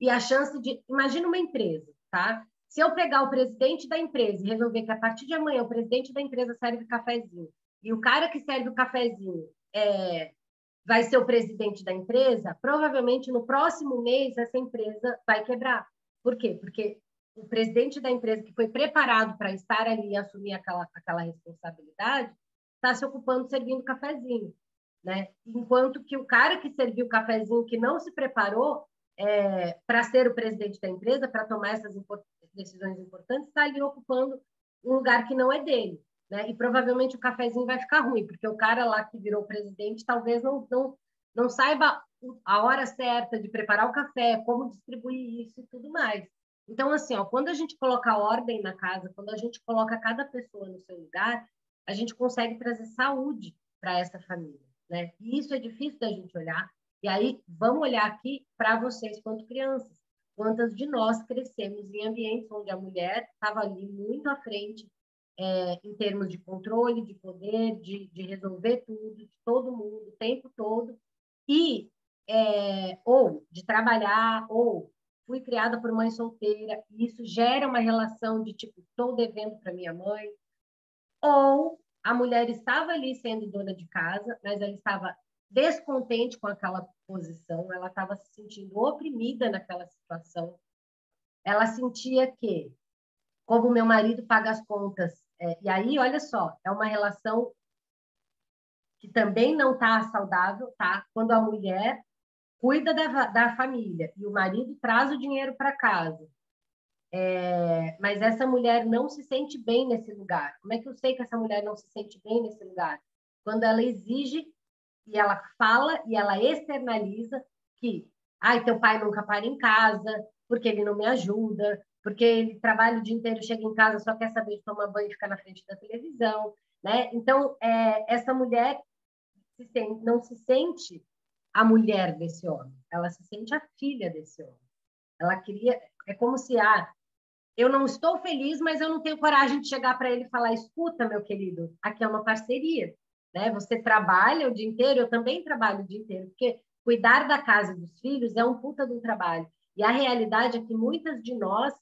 e a chance de... Imagina uma empresa, tá? Se eu pegar o presidente da empresa e resolver que a partir de amanhã o presidente da empresa serve cafezinho e o cara que serve o cafezinho vai ser o presidente da empresa, provavelmente no próximo mês essa empresa vai quebrar. Por quê? Porque o presidente da empresa que foi preparado para estar ali e assumir aquela responsabilidade está se ocupando servindo cafezinho, né? Enquanto que o cara que serviu o cafezinho, que não se preparou para ser o presidente da empresa, para tomar essas decisões importantes, está ali ocupando um lugar que não é dele, né? E provavelmente o cafezinho vai ficar ruim, porque o cara lá que virou presidente talvez não saiba a hora certa de preparar o café, como distribuir isso e tudo mais. Então, assim, quando a gente coloca ordem na casa, quando a gente coloca cada pessoa no seu lugar, a gente consegue trazer saúde para essa família, né? E isso é difícil da gente olhar. E aí, vamos olhar aqui para vocês, quanto crianças. Quantas de nós crescemos em ambientes onde a mulher estava ali muito à frente, em termos de controle, de poder, de resolver tudo, de todo mundo, o tempo todo, ou de trabalhar, ou fui criada por mãe solteira, e isso gera uma relação de tipo, estou devendo para minha mãe. Ou a mulher estava ali sendo dona de casa, mas ela estava descontente com aquela posição, ela estava se sentindo oprimida naquela situação. Ela sentia que, como meu marido paga as contas, e aí, olha só, é uma relação que também não está saudável, tá? Quando a mulher cuida da família e o marido traz o dinheiro para casa. Mas essa mulher não se sente bem nesse lugar. Como é que eu sei que essa mulher não se sente bem nesse lugar? Quando ela exige e ela fala e ela externaliza que teu pai nunca para em casa, porque ele não me ajuda, porque ele trabalha o dia inteiro, chega em casa, só quer saber de tomar banho e ficar na frente da televisão, né? Então, essa mulher não se sente a mulher desse homem, ela se sente a filha desse homem. Ela queria, é como se, eu não estou feliz, mas eu não tenho coragem de chegar para ele e falar, escuta, meu querido, aqui é uma parceria, né? Você trabalha o dia inteiro, eu também trabalho o dia inteiro, porque cuidar da casa e dos filhos é um puta de um trabalho. E a realidade é que muitas de nós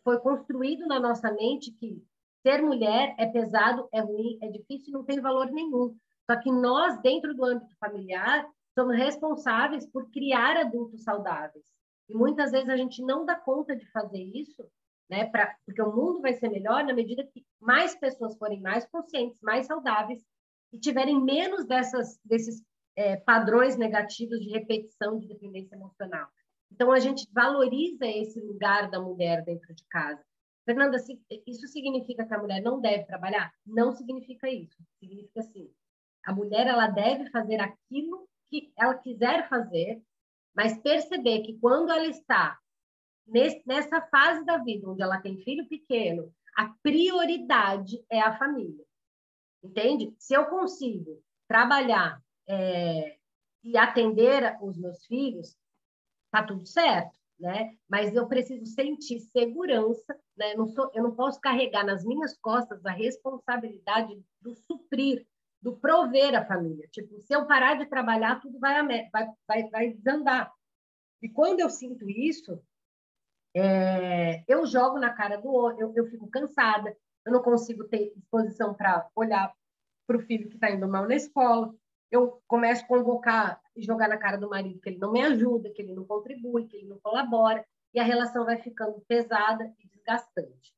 foi construído na nossa mente que ser mulher é pesado, é ruim, é difícil, não tem valor nenhum. Só que nós, dentro do âmbito familiar, somos responsáveis por criar adultos saudáveis. E muitas vezes a gente não dá conta de fazer isso, né? Porque o mundo vai ser melhor na medida que mais pessoas forem mais conscientes, mais saudáveis e tiverem menos desses padrões negativos de repetição de dependência emocional. Então, a gente valoriza esse lugar da mulher dentro de casa. Fernanda, isso significa que a mulher não deve trabalhar? Não significa isso. Significa assim, a mulher ela deve fazer aquilo que ela quiser fazer, mas perceber que quando ela está nessa fase da vida, onde ela tem filho pequeno, a prioridade é a família. Entende? Se eu consigo trabalhar e atender os meus filhos, tá tudo certo, né? Mas eu preciso sentir segurança, né? Eu não posso carregar nas minhas costas a responsabilidade do suprir, do prover a família. Tipo, se eu parar de trabalhar, tudo vai desandar. E quando eu sinto isso, eu jogo na cara do outro, eu fico cansada, eu não consigo ter disposição para olhar para o filho que está indo mal na escola, eu começo a convocar e jogar na cara do marido que ele não me ajuda, que ele não contribui, que ele não colabora, e a relação vai ficando pesada e desgastante.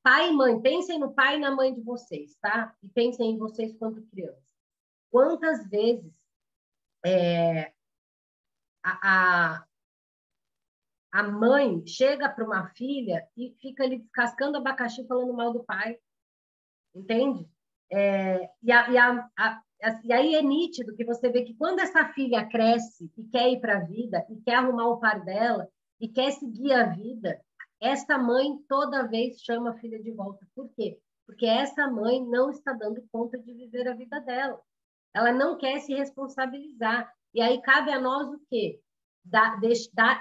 Pai e mãe, pensem no pai e na mãe de vocês, tá? E pensem em vocês quando crianças. Quantas vezes a mãe chega para uma filha e fica ali descascando abacaxi falando mal do pai, entende? E aí é nítido que você vê que quando essa filha cresce e quer ir para a vida, e quer arrumar o par dela, e quer seguir a vida, essa mãe toda vez chama a filha de volta. Por quê? Porque essa mãe não está dando conta de viver a vida dela. Ela não quer se responsabilizar. E aí cabe a nós o quê?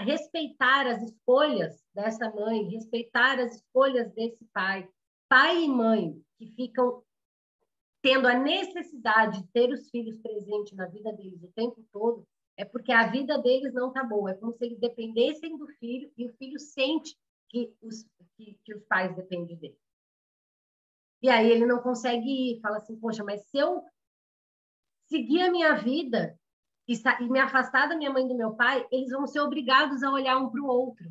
Respeitar as escolhas dessa mãe, respeitar as escolhas desse pai. Pai e mãe que ficam tendo a necessidade de ter os filhos presentes na vida deles o tempo todo, é porque a vida deles não está boa. É como se eles dependessem do filho e o filho sente que os pais dependem dele. E aí ele não consegue ir, fala assim, poxa, mas se eu seguir a minha vida e me afastar da minha mãe e do meu pai, eles vão ser obrigados a olhar um para o outro.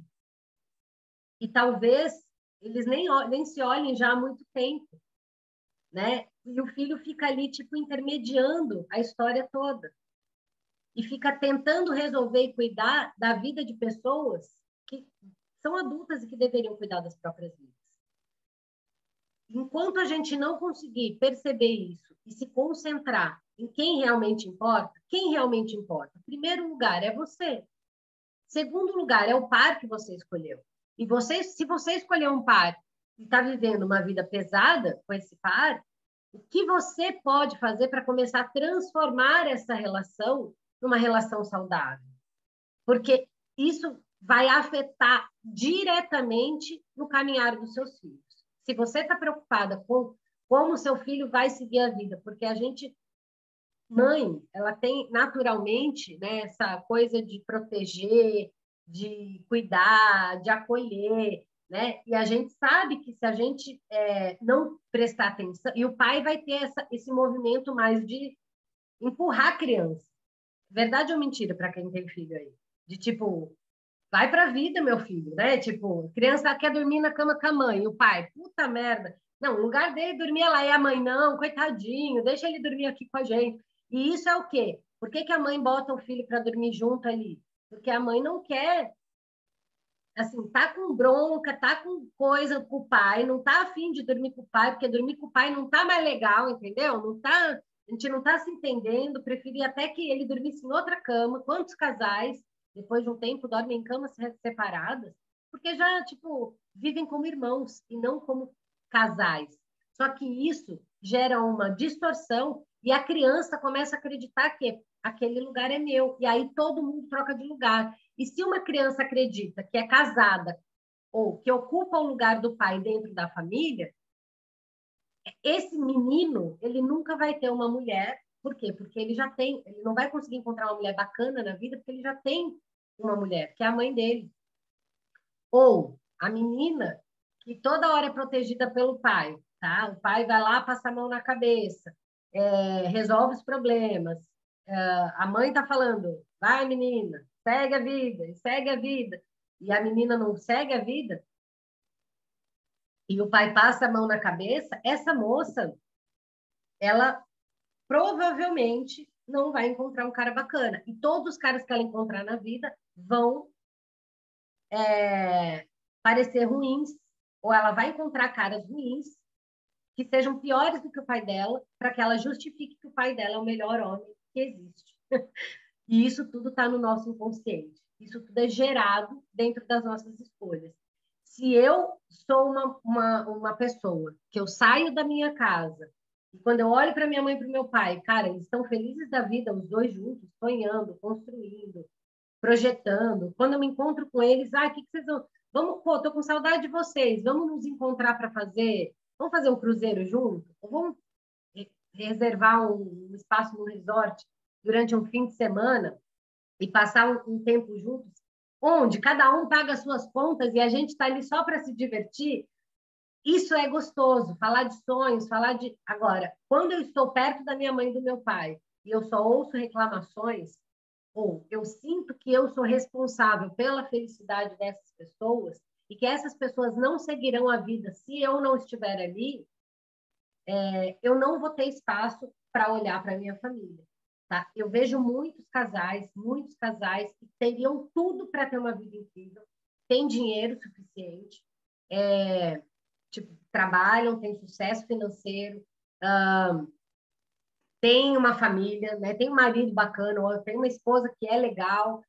E talvez eles nem se olhem já há muito tempo, né? E o filho fica ali, tipo, intermediando a história toda. E fica tentando resolver e cuidar da vida de pessoas que são adultas e que deveriam cuidar das próprias vidas. Enquanto a gente não conseguir perceber isso e se concentrar em quem realmente importa, em primeiro lugar é você. Segundo lugar é o par que você escolheu. E se você escolher um par e está vivendo uma vida pesada com esse par, o que você pode fazer para começar a transformar essa relação numa relação saudável? Porque isso vai afetar diretamente no caminhar dos seus filhos. Se você está preocupada com como seu filho vai seguir a vida, porque a gente, mãe, ela tem naturalmente, né, essa coisa de proteger, de cuidar, de acolher, né? E a gente sabe que se a gente não prestar atenção, e o pai vai ter esse movimento mais de empurrar a criança. Verdade ou mentira para quem tem filho aí? De tipo, vai para a vida, meu filho, né? Tipo, criança quer dormir na cama com a mãe, o pai, puta merda. Não, o lugar dele dormia lá e a mãe não, coitadinho, deixa ele dormir aqui com a gente. E isso é o quê? Por que que a mãe bota o filho para dormir junto ali? Porque a mãe não quer, assim, tá com bronca, tá com coisa com o pai, não tá afim de dormir com o pai, porque dormir com o pai não tá mais legal, entendeu? Não tá, a gente não tá se entendendo, preferia até que ele dormisse em outra cama. Quantos casais, depois de um tempo, dormem em camas separadas? Porque já, tipo, vivem como irmãos e não como casais. Só que isso gera uma distorção e a criança começa a acreditar que aquele lugar é meu. E aí todo mundo troca de lugar. E se uma criança acredita que é casada ou que ocupa o lugar do pai dentro da família, esse menino, ele nunca vai ter uma mulher. Por quê? Porque ele não vai conseguir encontrar uma mulher bacana na vida, porque ele já tem uma mulher, que é a mãe dele. Ou a menina, que toda hora é protegida pelo pai, tá? O pai vai lá, passa a mão na cabeça, resolve os problemas. A mãe tá falando, vai menina, segue a vida, segue a vida. E a menina não segue a vida, e o pai passa a mão na cabeça, essa moça, ela provavelmente não vai encontrar um cara bacana. E todos os caras que ela encontrar na vida vão parecer ruins, ou ela vai encontrar caras ruins que sejam piores do que o pai dela, para que ela justifique que o pai dela é o melhor homem que existe. E isso tudo está no nosso inconsciente. Isso tudo é gerado dentro das nossas escolhas. Se eu sou uma pessoa que eu saio da minha casa e quando eu olho para minha mãe e para o meu pai, cara, eles estão felizes da vida, os dois juntos, sonhando, construindo, projetando. Quando eu me encontro com eles, o que vocês vão? Vamos, pô, tô com saudade de vocês. Vamos nos encontrar para fazer. Vamos fazer um cruzeiro junto? Ou vamos reservar um espaço no resort durante um fim de semana e passar um tempo juntos, onde cada um paga as suas contas e a gente está ali só para se divertir. Isso é gostoso, falar de sonhos, falar de. Agora, quando eu estou perto da minha mãe e do meu pai e eu só ouço reclamações, ou eu sinto que eu sou responsável pela felicidade dessas pessoas e que essas pessoas não seguirão a vida se eu não estiver ali, eu não vou ter espaço para olhar para a minha família. Tá? Eu vejo muitos casais que teriam tudo para ter uma vida incrível, têm dinheiro suficiente, tipo, trabalham, têm sucesso financeiro, tem uma família, né? Tem um marido bacana, ou tem uma esposa que é legal,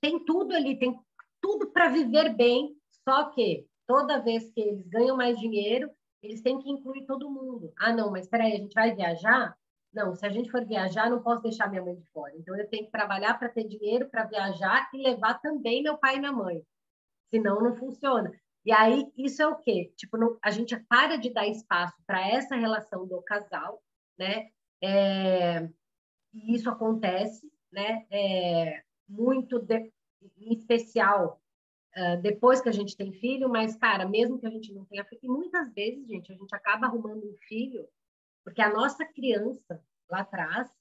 tem tudo ali, tem tudo para viver bem, só que toda vez que eles ganham mais dinheiro, eles têm que incluir todo mundo. Ah, não, mas espera aí, a gente vai viajar? Não, se a gente for viajar, não posso deixar minha mãe de fora. Então, eu tenho que trabalhar para ter dinheiro para viajar e levar também meu pai e minha mãe. Senão, não funciona. E aí, isso é o quê? Tipo, não, a gente para de dar espaço para essa relação do casal, né? E isso acontece, né? Em especial depois que a gente tem filho, mas, cara, mesmo que a gente não tenha filho, e muitas vezes, gente, a gente acaba arrumando um filho, porque a nossa criança lá atrás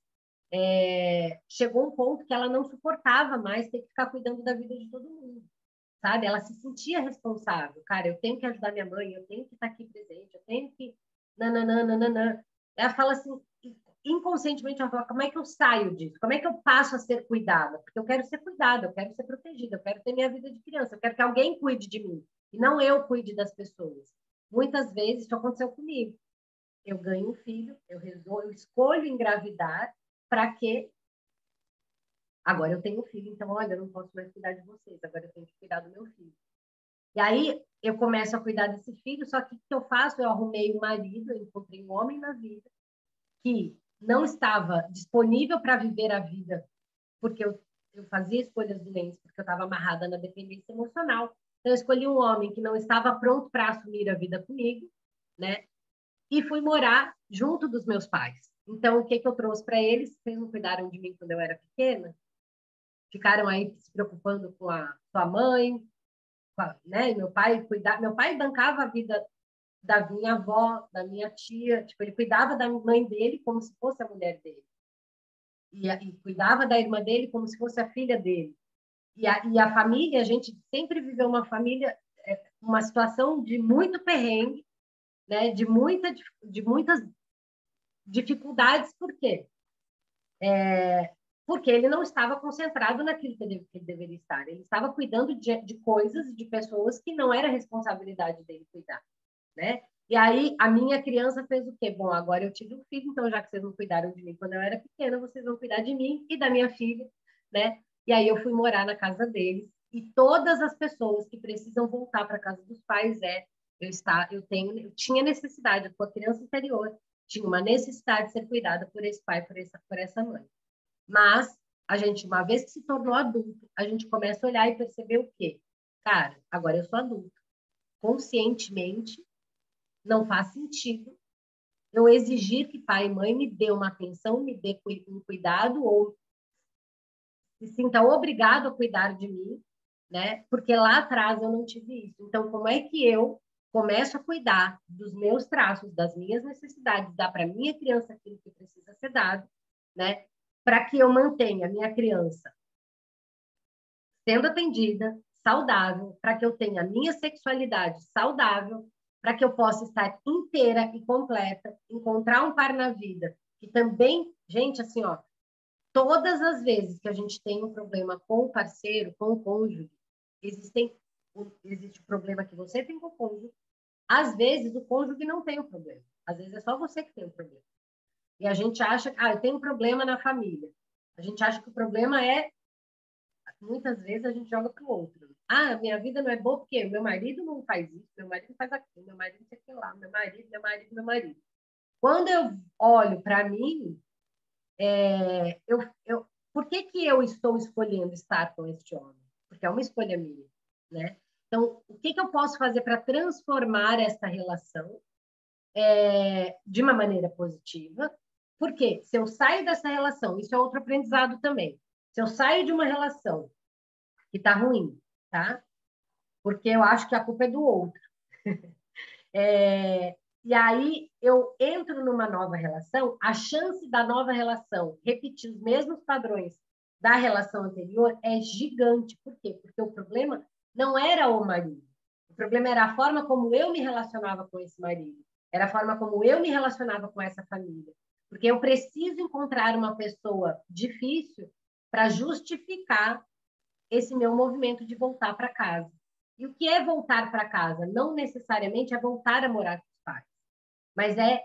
chegou um ponto que ela não suportava mais ter que ficar cuidando da vida de todo mundo, sabe? Ela se sentia responsável. Cara, eu tenho que ajudar minha mãe, eu tenho que estar aqui presente, eu tenho que... Nananã, nananã. Ela fala assim, inconscientemente, ela fala, como é que eu saio disso? Como é que eu passo a ser cuidada? Porque eu quero ser cuidada, eu quero ser protegida, eu quero ter minha vida de criança, eu quero que alguém cuide de mim, e não eu cuide das pessoas. Muitas vezes isso aconteceu comigo. Eu ganho um filho, eu escolho engravidar, para quê? Agora eu tenho um filho, então, olha, eu não posso mais cuidar de vocês, agora eu tenho que cuidar do meu filho. E aí eu começo a cuidar desse filho, só que o que eu faço? Eu arrumei um marido, eu encontrei um homem na vida que não estava disponível para viver a vida, porque eu fazia escolhas doentes, porque eu estava amarrada na dependência emocional. Então, eu escolhi um homem que não estava pronto para assumir a vida comigo, né? E fui morar junto dos meus pais. Então, o que eu trouxe para eles? Vocês não cuidaram de mim quando eu era pequena? ficaram aí se preocupando com a sua mãe, né? E meu pai bancava a vida da minha avó, da minha tia, tipo, ele cuidava da mãe dele como se fosse a mulher dele. E cuidava da irmã dele como se fosse a filha dele. E a família, a gente sempre viveu uma família, uma situação de muito perrengue, né? De muitas dificuldades. Por quê? Porque ele não estava concentrado naquilo que ele deveria estar. Ele estava cuidando de coisas, de pessoas que não era responsabilidade dele cuidar, né? E aí a minha criança fez o quê? Bom, agora eu tive um filho, então já que vocês não cuidaram de mim quando eu era pequena, vocês vão cuidar de mim e da minha filha, né? E aí eu fui morar na casa deles. E todas as pessoas que precisam voltar para a casa dos pais eu tinha necessidade, a criança interior tinha uma necessidade de ser cuidada por esse pai, por essa mãe. Mas a gente, uma vez que se tornou adulto, a gente começa a olhar e perceber o quê? Cara, agora eu sou adulto. Conscientemente, não faz sentido eu exigir que pai e mãe me dê uma atenção, me dê um cuidado ou se sinta obrigado a cuidar de mim, né? Porque lá atrás eu não tive isso. Então, como é que eu começo a cuidar dos meus traços, das minhas necessidades, dar para minha criança aquilo que precisa ser dado, né? Para que eu mantenha a minha criança sendo atendida, saudável, para que eu tenha a minha sexualidade saudável, para que eu possa estar inteira e completa, encontrar um par na vida, que também, gente, assim, ó, todas as vezes que a gente tem um problema com o parceiro, com o cônjuge, existe o problema que você tem com o cônjuge, às vezes o cônjuge não tem o problema, às vezes é só você que tem o problema. E a gente acha que, eu tenho um problema na família. A gente acha que o problema é muitas vezes a gente joga para o outro. Minha vida não é boa porque meu marido não faz isso, meu marido faz aquilo, meu marido não sei o que lá, meu marido. Quando eu olho para mim, por que eu estou escolhendo estar com este homem? Porque é uma escolha minha, né? Então, o que eu posso fazer para transformar essa relação de uma maneira positiva? Porque se eu saio dessa relação, isso é outro aprendizado também. Se eu saio de uma relação que está ruim, tá? Porque eu acho que a culpa é do outro. E aí eu entro numa nova relação, a chance da nova relação repetir os mesmos padrões da relação anterior é gigante. Por quê? Porque o problema não era o marido. O problema era a forma como eu me relacionava com esse marido. Era a forma como eu me relacionava com essa família. Porque eu preciso encontrar uma pessoa difícil para justificar esse meu movimento de voltar para casa. E o que é voltar para casa? Não necessariamente é voltar a morar com os pais, mas é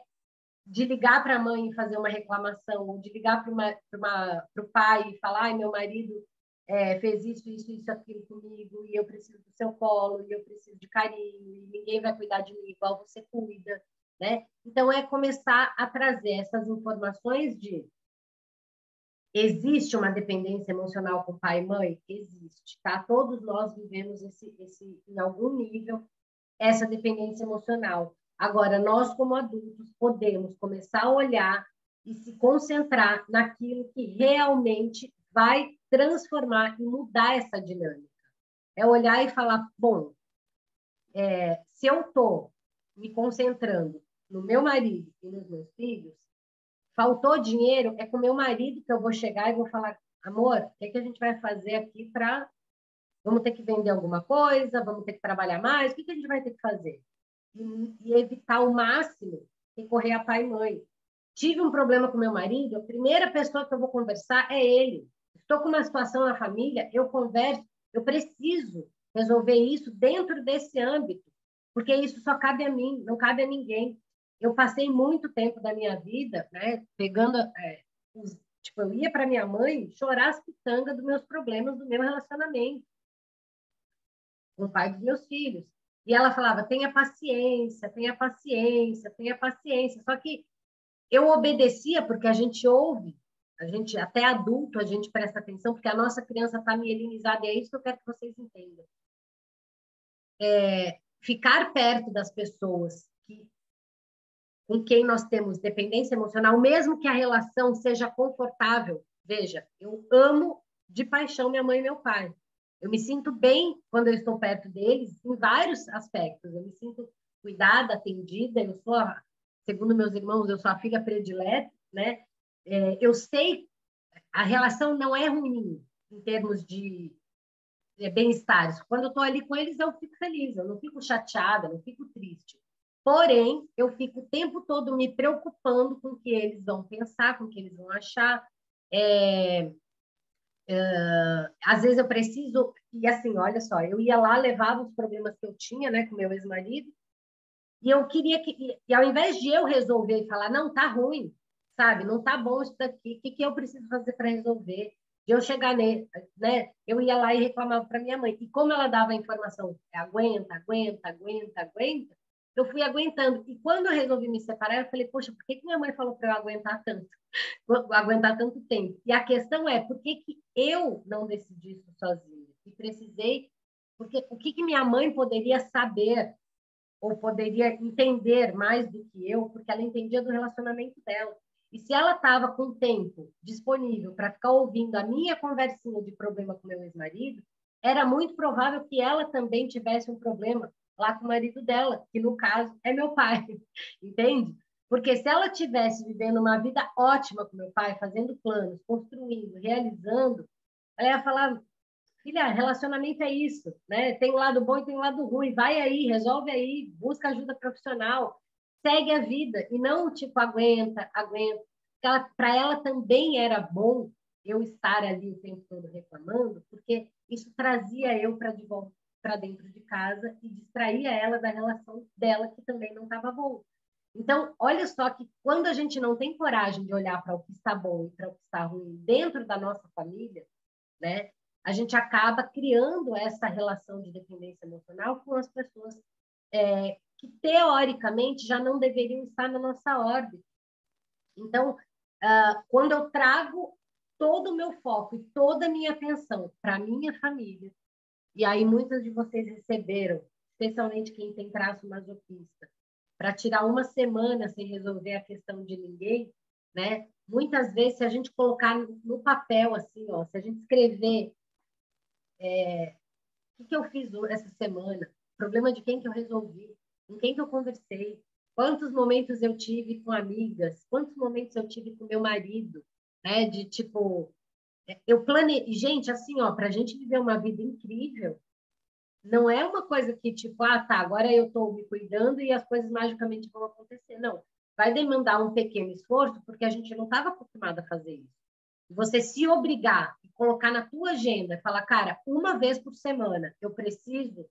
de ligar para a mãe e fazer uma reclamação, ou de ligar para o pai e falar: meu marido fez isso, aquilo comigo, e eu preciso do seu colo, e eu preciso de carinho, e ninguém vai cuidar de mim igual você cuida, né? Então, é começar a trazer essas informações de existe uma dependência emocional com pai e mãe? Existe, tá? Todos nós vivemos em algum nível, essa dependência emocional. Agora, nós, como adultos, podemos começar a olhar e se concentrar naquilo que realmente vai transformar e mudar essa dinâmica. É olhar e falar, bom, se eu estou me concentrando no meu marido e nos meus filhos, faltou dinheiro, é com meu marido que eu vou chegar e vou falar, amor, o que a gente vai fazer aqui para... Vamos ter que vender alguma coisa? Vamos ter que trabalhar mais? O que a gente vai ter que fazer? E evitar ao máximo recorrer a pai e mãe. Tive um problema com meu marido, a primeira pessoa que eu vou conversar é ele. Estou com uma situação na família, eu converso, eu preciso resolver isso dentro desse âmbito, porque isso só cabe a mim, não cabe a ninguém. Eu passei muito tempo da minha vida, né, pegando, tipo, eu ia para minha mãe chorar as pitangas dos meus problemas, do meu relacionamento com o pai dos meus filhos. E ela falava: tenha paciência, tenha paciência, tenha paciência. Só que eu obedecia porque a gente ouve, a gente até adulto a gente presta atenção porque a nossa criança está mielinizada e é isso que eu quero que vocês entendam. Ficar perto das pessoas com quem nós temos dependência emocional, mesmo que a relação seja confortável. Veja, eu amo de paixão minha mãe e meu pai. Eu me sinto bem quando eu estou perto deles em vários aspectos. Eu me sinto cuidada, atendida. Eu sou, segundo meus irmãos, eu sou a filha predileta, né? Eu sei, a relação não é ruim em termos de bem-estar. Quando eu estou ali com eles, eu fico feliz, eu não fico chateada, não fico triste. Porém, eu fico o tempo todo me preocupando com o que eles vão pensar, com o que eles vão achar. Às vezes eu preciso... E assim, olha só, eu ia lá, levava os problemas que eu tinha, né, com meu ex-marido, e eu queria que... E ao invés de eu resolver e falar, não, tá ruim, sabe? Não tá bom isso daqui, o que eu preciso fazer para resolver? De eu chegar nele, né? Eu ia lá e reclamava para minha mãe. E como ela dava a informação, aguenta, aguenta, aguenta, aguenta, eu fui aguentando. E quando eu resolvi me separar, eu falei, poxa, por que minha mãe falou para eu aguentar tanto? Aguentar tanto tempo. E a questão é, por que eu não decidi isso sozinha? E precisei, porque o que minha mãe poderia saber ou poderia entender mais do que eu, porque ela entendia do relacionamento dela. E se ela estava com tempo disponível para ficar ouvindo a minha conversinha de problema com meu ex-marido, era muito provável que ela também tivesse um problema lá com o marido dela, que no caso é meu pai, entende? Porque se ela tivesse vivendo uma vida ótima com meu pai, fazendo planos, construindo, realizando, ela ia falar, filha, relacionamento é isso, né? Tem um lado bom e tem um lado ruim. Vai aí, resolve aí, busca ajuda profissional, segue a vida e não tipo aguenta, aguenta. Para ela também era bom eu estar ali o tempo todo reclamando, porque isso trazia eu para de volta para dentro de casa e distraía ela da relação dela que também não estava boa. Então, olha só que quando a gente não tem coragem de olhar para o que está bom e para o que está ruim dentro da nossa família, né? A gente acaba criando essa relação de dependência emocional com as pessoas que, teoricamente, já não deveriam estar na nossa órbita. Então, quando eu trago todo o meu foco e toda a minha atenção para a minha família, e aí muitos de vocês receberam, especialmente quem tem traço masoquista, para tirar uma semana sem resolver a questão de ninguém, né? Muitas vezes, se a gente colocar no papel, assim, ó, se a gente escrever o que eu fiz essa semana, problema de quem que eu resolvi, com quem que eu conversei, quantos momentos eu tive com amigas, quantos momentos eu tive com meu marido, né? De tipo, eu planejei, gente, assim, ó, para a gente viver uma vida incrível, não é uma coisa que tipo, ah, tá, agora eu estou me cuidando e as coisas magicamente vão acontecer. Não, vai demandar um pequeno esforço porque a gente não estava acostumada a fazer isso. Você se obrigar e colocar na tua agenda, falar, cara, uma vez por semana eu preciso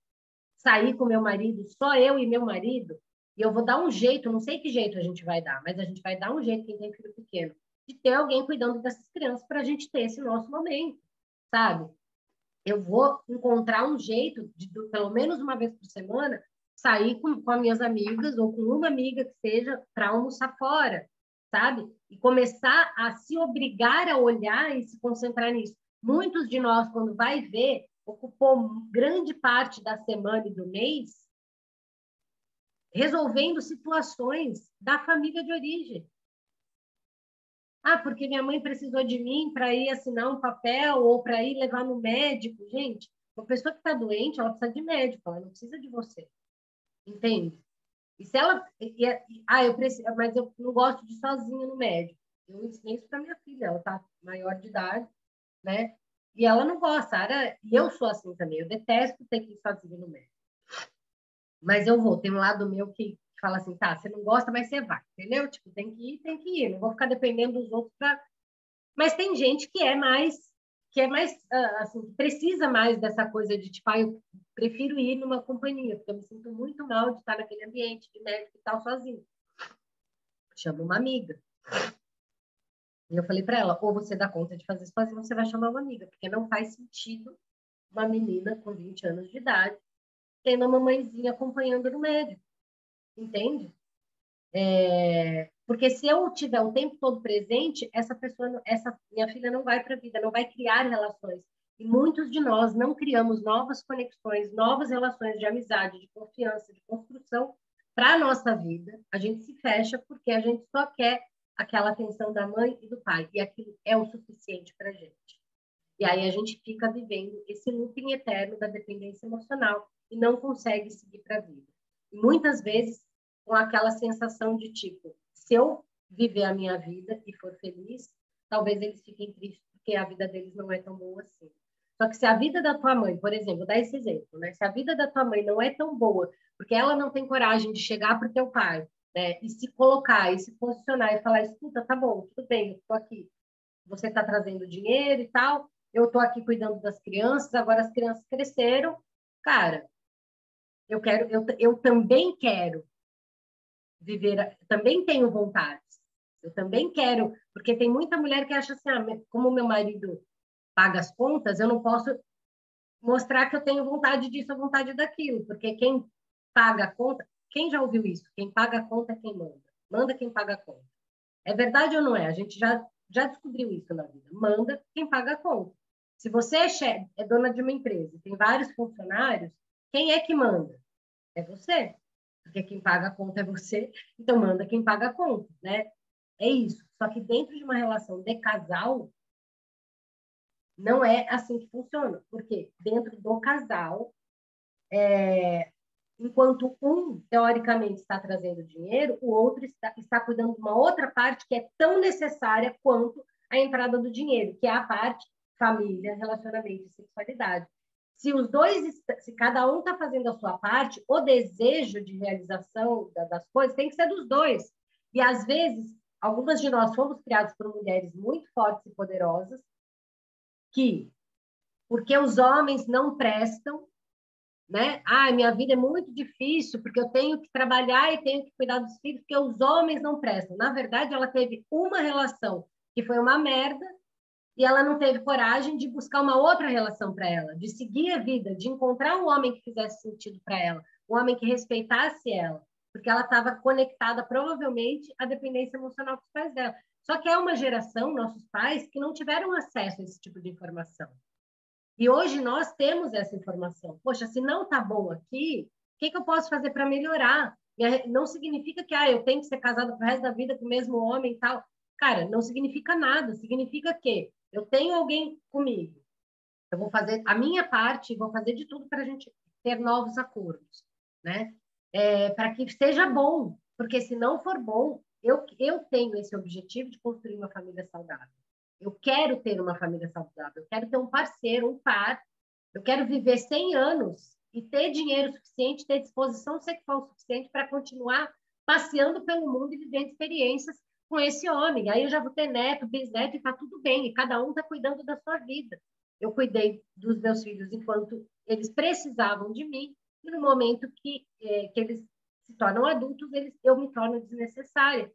sair com meu marido, só eu e meu marido, e eu vou dar um jeito, não sei que jeito a gente vai dar, mas a gente vai dar um jeito, quem tem filho pequeno, de ter alguém cuidando dessas crianças para a gente ter esse nosso momento, sabe? Eu vou encontrar um jeito de, pelo menos uma vez por semana, sair com as minhas amigas ou com uma amiga que seja para almoçar fora, sabe? E começar a se obrigar a olhar e se concentrar nisso. Muitos de nós, quando vai ver, ocupou grande parte da semana e do mês resolvendo situações da família de origem. Ah, porque minha mãe precisou de mim para ir assinar um papel ou para ir levar no médico. Gente, uma pessoa que está doente, ela precisa de médico, ela não precisa de você. Entende? E se ela... eu preciso, mas eu não gosto de ir sozinha no médico. Eu ensinei isso para minha filha, ela está maior de idade, né? E ela não gosta. E eu sou assim também, eu detesto ter que ir sozinha no médico. Mas eu vou, tem um lado meu que fala assim, tá, você não gosta, mas você vai, entendeu? Tipo, tem que ir, não vou ficar dependendo dos outros para... Mas tem gente que é mais assim, que precisa mais dessa coisa de tipo, eu prefiro ir numa companhia, porque eu me sinto muito mal de estar naquele ambiente de médico e tal sozinho. Chama uma amiga. E eu falei para ela, ou você dá conta de fazer isso sozinho, ou você vai chamar uma amiga, porque não faz sentido uma menina com 20 anos de idade tendo a mamãezinha acompanhando no médico, entende? Porque se eu tiver o tempo todo presente, essa minha filha não vai para a vida, não vai criar relações. E muitos de nós não criamos novas conexões, novas relações de amizade, de confiança, de construção para a nossa vida. A gente se fecha porque a gente só quer aquela atenção da mãe e do pai. E aquilo é o suficiente para a gente. E aí a gente fica vivendo esse looping eterno da dependência emocional e não consegue seguir para a vida. E muitas vezes com aquela sensação de tipo, se eu viver a minha vida e for feliz, talvez eles fiquem tristes porque a vida deles não é tão boa assim. Só que se a vida da tua mãe, por exemplo, vou dar esse exemplo, né? Se a vida da tua mãe não é tão boa, porque ela não tem coragem de chegar para o teu pai, né? E se colocar, e se posicionar e falar, escuta, tá bom, tudo bem, eu estou aqui. Você está trazendo dinheiro e tal, eu estou aqui cuidando das crianças, agora as crianças cresceram. Cara, eu também quero viver, também tenho vontades. Eu também quero, porque tem muita mulher que acha assim, ah, como meu marido paga as contas, eu não posso mostrar que eu tenho vontade disso ou vontade daquilo, porque quem paga a conta, quem já ouviu isso? Quem paga a conta é quem manda. Manda quem paga a conta. É verdade ou não é? A gente já descobriu isso na vida. Manda quem paga a conta. Se você é, chefe, é dona de uma empresa, tem vários funcionários, quem é que manda? É você. Porque quem paga a conta é você, então manda quem paga a conta, né? É isso. Só que dentro de uma relação de casal, não é assim que funciona. Porque dentro do casal, enquanto um, teoricamente, está trazendo dinheiro, o outro está cuidando de uma outra parte que é tão necessária quanto a entrada do dinheiro, que é a parte família, relacionamento e sexualidade. Se os dois, se cada um está fazendo a sua parte, o desejo de realização das coisas tem que ser dos dois. E às vezes, algumas de nós fomos criados por mulheres muito fortes e poderosas, que, porque os homens não prestam, né? Ah, minha vida é muito difícil porque eu tenho que trabalhar e tenho que cuidar dos filhos porque os homens não prestam. Na verdade, ela teve uma relação que foi uma merda e ela não teve coragem de buscar uma outra relação para ela, de seguir a vida, de encontrar um homem que fizesse sentido para ela, um homem que respeitasse ela, porque ela estava conectada provavelmente à dependência emocional dos pais dela. Só que é uma geração, nossos pais, que não tiveram acesso a esse tipo de informação. E hoje nós temos essa informação. Poxa, se não está bom aqui, o que eu posso fazer para melhorar? Não significa que eu tenho que ser casada pro resto da vida com o mesmo homem e tal. Cara, não significa nada. Significa que eu tenho alguém comigo. Eu vou fazer a minha parte e vou fazer de tudo para a gente ter novos acordos, né? Para que seja bom. Porque se não for bom, eu tenho esse objetivo de construir uma família saudável. Eu quero ter uma família saudável, eu quero ter um parceiro, um par, eu quero viver 100 anos e ter dinheiro suficiente, ter disposição sexual suficiente para continuar passeando pelo mundo e vivendo experiências com esse homem. Aí eu já vou ter neto, bisneto e está tudo bem, e cada um está cuidando da sua vida. Eu cuidei dos meus filhos enquanto eles precisavam de mim, e no momento que eles se tornam adultos, eu me torno desnecessária.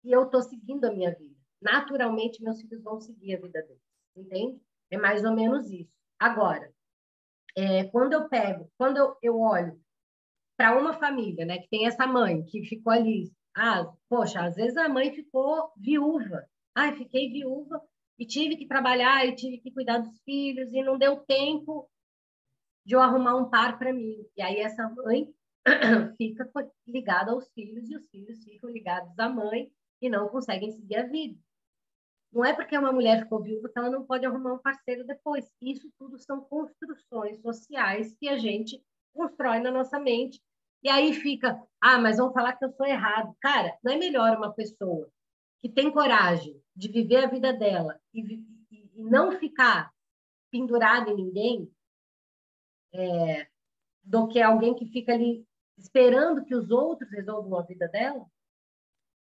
E eu estou seguindo a minha vida. Naturalmente, meus filhos vão seguir a vida deles, entende? É mais ou menos isso. Agora, quando eu olho para uma família, né, que tem essa mãe que ficou ali, poxa, às vezes a mãe ficou viúva. Fiquei viúva e tive que trabalhar e tive que cuidar dos filhos e não deu tempo de eu arrumar um par para mim. E aí essa mãe fica ligada aos filhos e os filhos ficam ligados à mãe e não conseguem seguir a vida. Não é porque uma mulher ficou viúva que ela não pode arrumar um parceiro depois. Isso tudo são construções sociais que a gente constrói na nossa mente. E aí fica, mas vão falar que eu sou errado. Cara, não é melhor uma pessoa que tem coragem de viver a vida dela e não ficar pendurada em ninguém do que alguém que fica ali esperando que os outros resolvam a vida dela?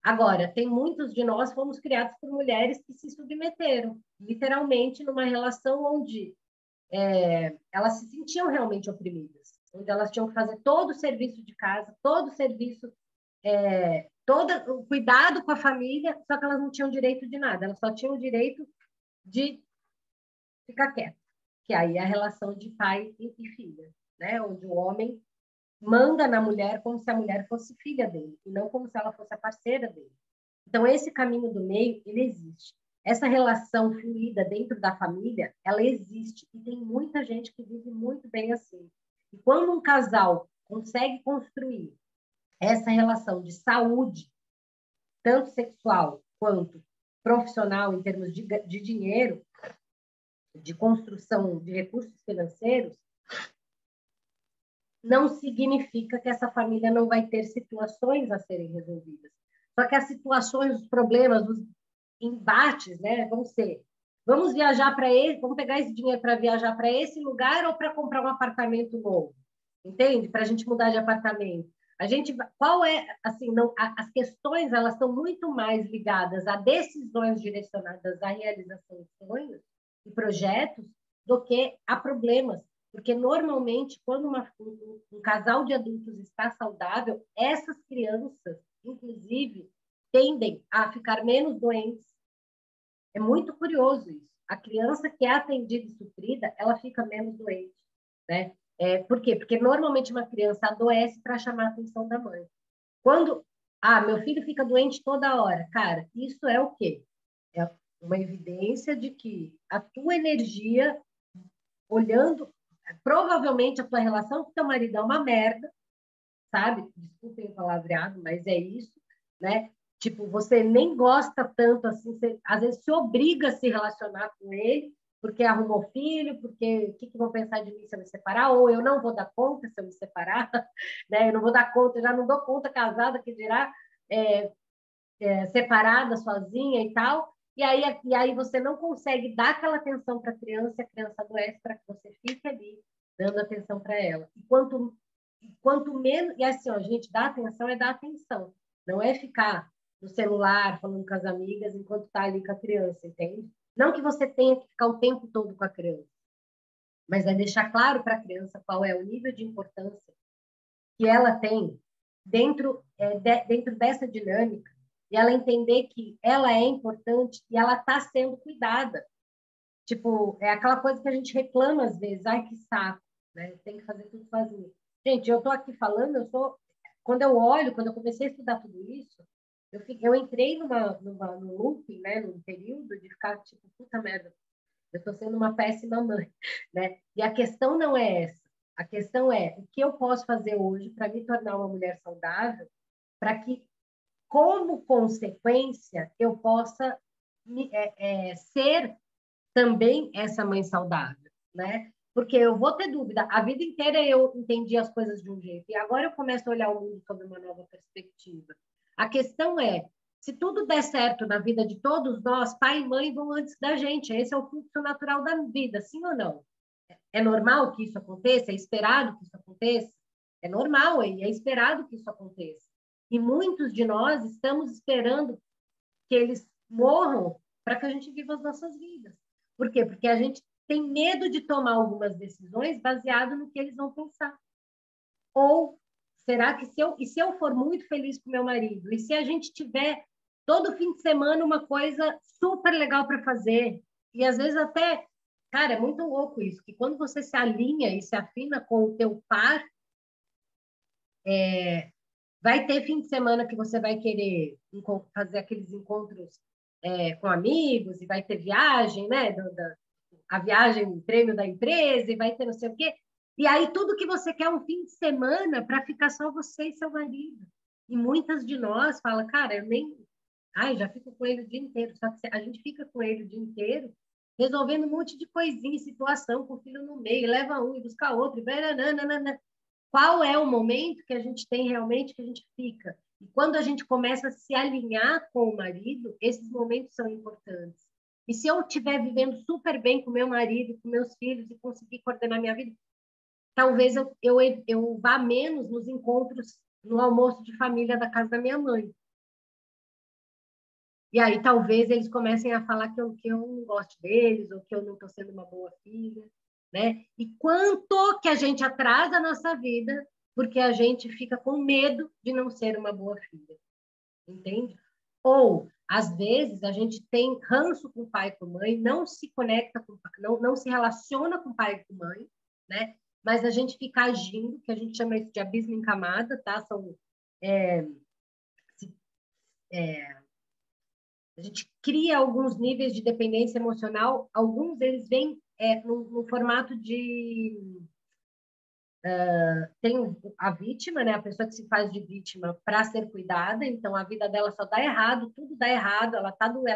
Agora, tem muitos de nós fomos criados por mulheres que se submeteram, literalmente, numa relação onde elas se sentiam realmente oprimidas, onde elas tinham que fazer todo o serviço de casa, todo o serviço, todo o cuidado com a família, só que elas não tinham direito de nada, elas só tinham o direito de ficar quieta, que aí é a relação de pai e filha, né? Onde o homem manda na mulher como se a mulher fosse filha dele, e não como se ela fosse a parceira dele. Então, esse caminho do meio, ele existe. Essa relação fluida dentro da família, ela existe. E tem muita gente que vive muito bem assim. E quando um casal consegue construir essa relação de saúde, tanto sexual quanto profissional, em termos de dinheiro, de construção de recursos financeiros, não significa que essa família não vai ter situações a serem resolvidas. Só que as situações, os problemas, os embates, né, vão ser: vamos viajar para esse, vamos pegar esse dinheiro para viajar para esse lugar ou para comprar um apartamento novo, entende? Para a gente mudar de apartamento. A gente, qual é, assim, não, as questões elas estão muito mais ligadas a decisões direcionadas à realização de sonhos e projetos do que a problemas, porque normalmente quando um casal de adultos está saudável, essas crianças, inclusive, tendem a ficar menos doentes. É muito curioso isso. A criança que é atendida e suprida, ela fica menos doente, né? Por quê? Porque normalmente uma criança adoece para chamar a atenção da mãe. Quando, meu filho fica doente toda hora, cara, isso é o quê? É uma evidência de que a tua energia, olhando, provavelmente a tua relação com teu marido é uma merda, sabe? Desculpem o palavreado, mas é isso, né? Tipo, você nem gosta tanto assim, você, às vezes se obriga a se relacionar com ele, porque arrumou filho, porque o que vão pensar de mim se eu me separar? Ou eu não vou dar conta se eu me separar, né? Eu não vou dar conta, eu já não dou conta casada, que dirá separada, sozinha e tal. E aí você não consegue dar aquela atenção para a criança adoece para que você fique ali dando atenção para ela. E quanto menos. E assim, ó, gente, dar atenção é dar atenção. Não é ficar no celular falando com as amigas enquanto está ali com a criança, entende? Não que você tenha que ficar o tempo todo com a criança, mas é deixar claro para a criança qual é o nível de importância que ela tem dentro dessa dinâmica e ela entender que ela é importante e ela está sendo cuidada. Tipo, é aquela coisa que a gente reclama às vezes, ai que saco, né? Tem que fazer tudo sozinho. Gente, eu tô aqui falando, quando eu comecei a estudar tudo isso, eu entrei num looping, né, num período de ficar tipo, puta merda, eu tô sendo uma péssima mãe, né? E a questão não é essa. A questão é o que eu posso fazer hoje para me tornar uma mulher saudável, para que, como consequência, eu possa ser também essa mãe saudável, né? Porque eu vou ter dúvida. A vida inteira eu entendi as coisas de um jeito e agora eu começo a olhar o mundo sob uma nova perspectiva. A questão é, se tudo der certo na vida de todos nós, pai e mãe vão antes da gente. Esse é o fluxo natural da vida, sim ou não? É normal que isso aconteça? É esperado que isso aconteça? É normal e é esperado que isso aconteça. E muitos de nós estamos esperando que eles morram para que a gente viva as nossas vidas. Por quê? Porque a gente tem medo de tomar algumas decisões baseado no que eles vão pensar. Ou será que se eu for muito feliz com meu marido, e se a gente tiver todo fim de semana uma coisa super legal para fazer, e às vezes até, cara, é muito louco isso, que quando você se alinha e se afina com o teu par, vai ter fim de semana que você vai querer fazer aqueles encontros com amigos, e vai ter viagem, né? A viagem, prêmio da empresa, e vai ter não sei o quê. E aí tudo que você quer é um fim de semana para ficar só você e seu marido. E muitas de nós falam, cara, eu nem. Ai, já fico com ele o dia inteiro. Só que a gente fica com ele o dia inteiro resolvendo um monte de coisinha, situação, com o filho no meio, leva um e busca outro, e vai, nananana. Qual é o momento que a gente tem realmente que a gente fica? E quando a gente começa a se alinhar com o marido, esses momentos são importantes. E se eu estiver vivendo super bem com meu marido, com meus filhos e conseguir coordenar minha vida, talvez eu vá menos nos encontros, no almoço de família da casa da minha mãe. E aí talvez eles comecem a falar que eu não gosto deles, ou que eu não estou sendo uma boa filha, né? E quanto que a gente atrasa a nossa vida porque a gente fica com medo de não ser uma boa filha, entende? Ou, às vezes, a gente tem ranço com o pai e com a mãe, não se conecta não se relaciona com o pai e com a mãe, né? Mas a gente fica agindo, que a gente chama isso de abismo em camada, tá? A gente cria alguns níveis de dependência emocional, alguns deles vêm no formato de... Tem a vítima, né? A pessoa que se faz de vítima para ser cuidada, então a vida dela só dá errado, tudo dá errado, ela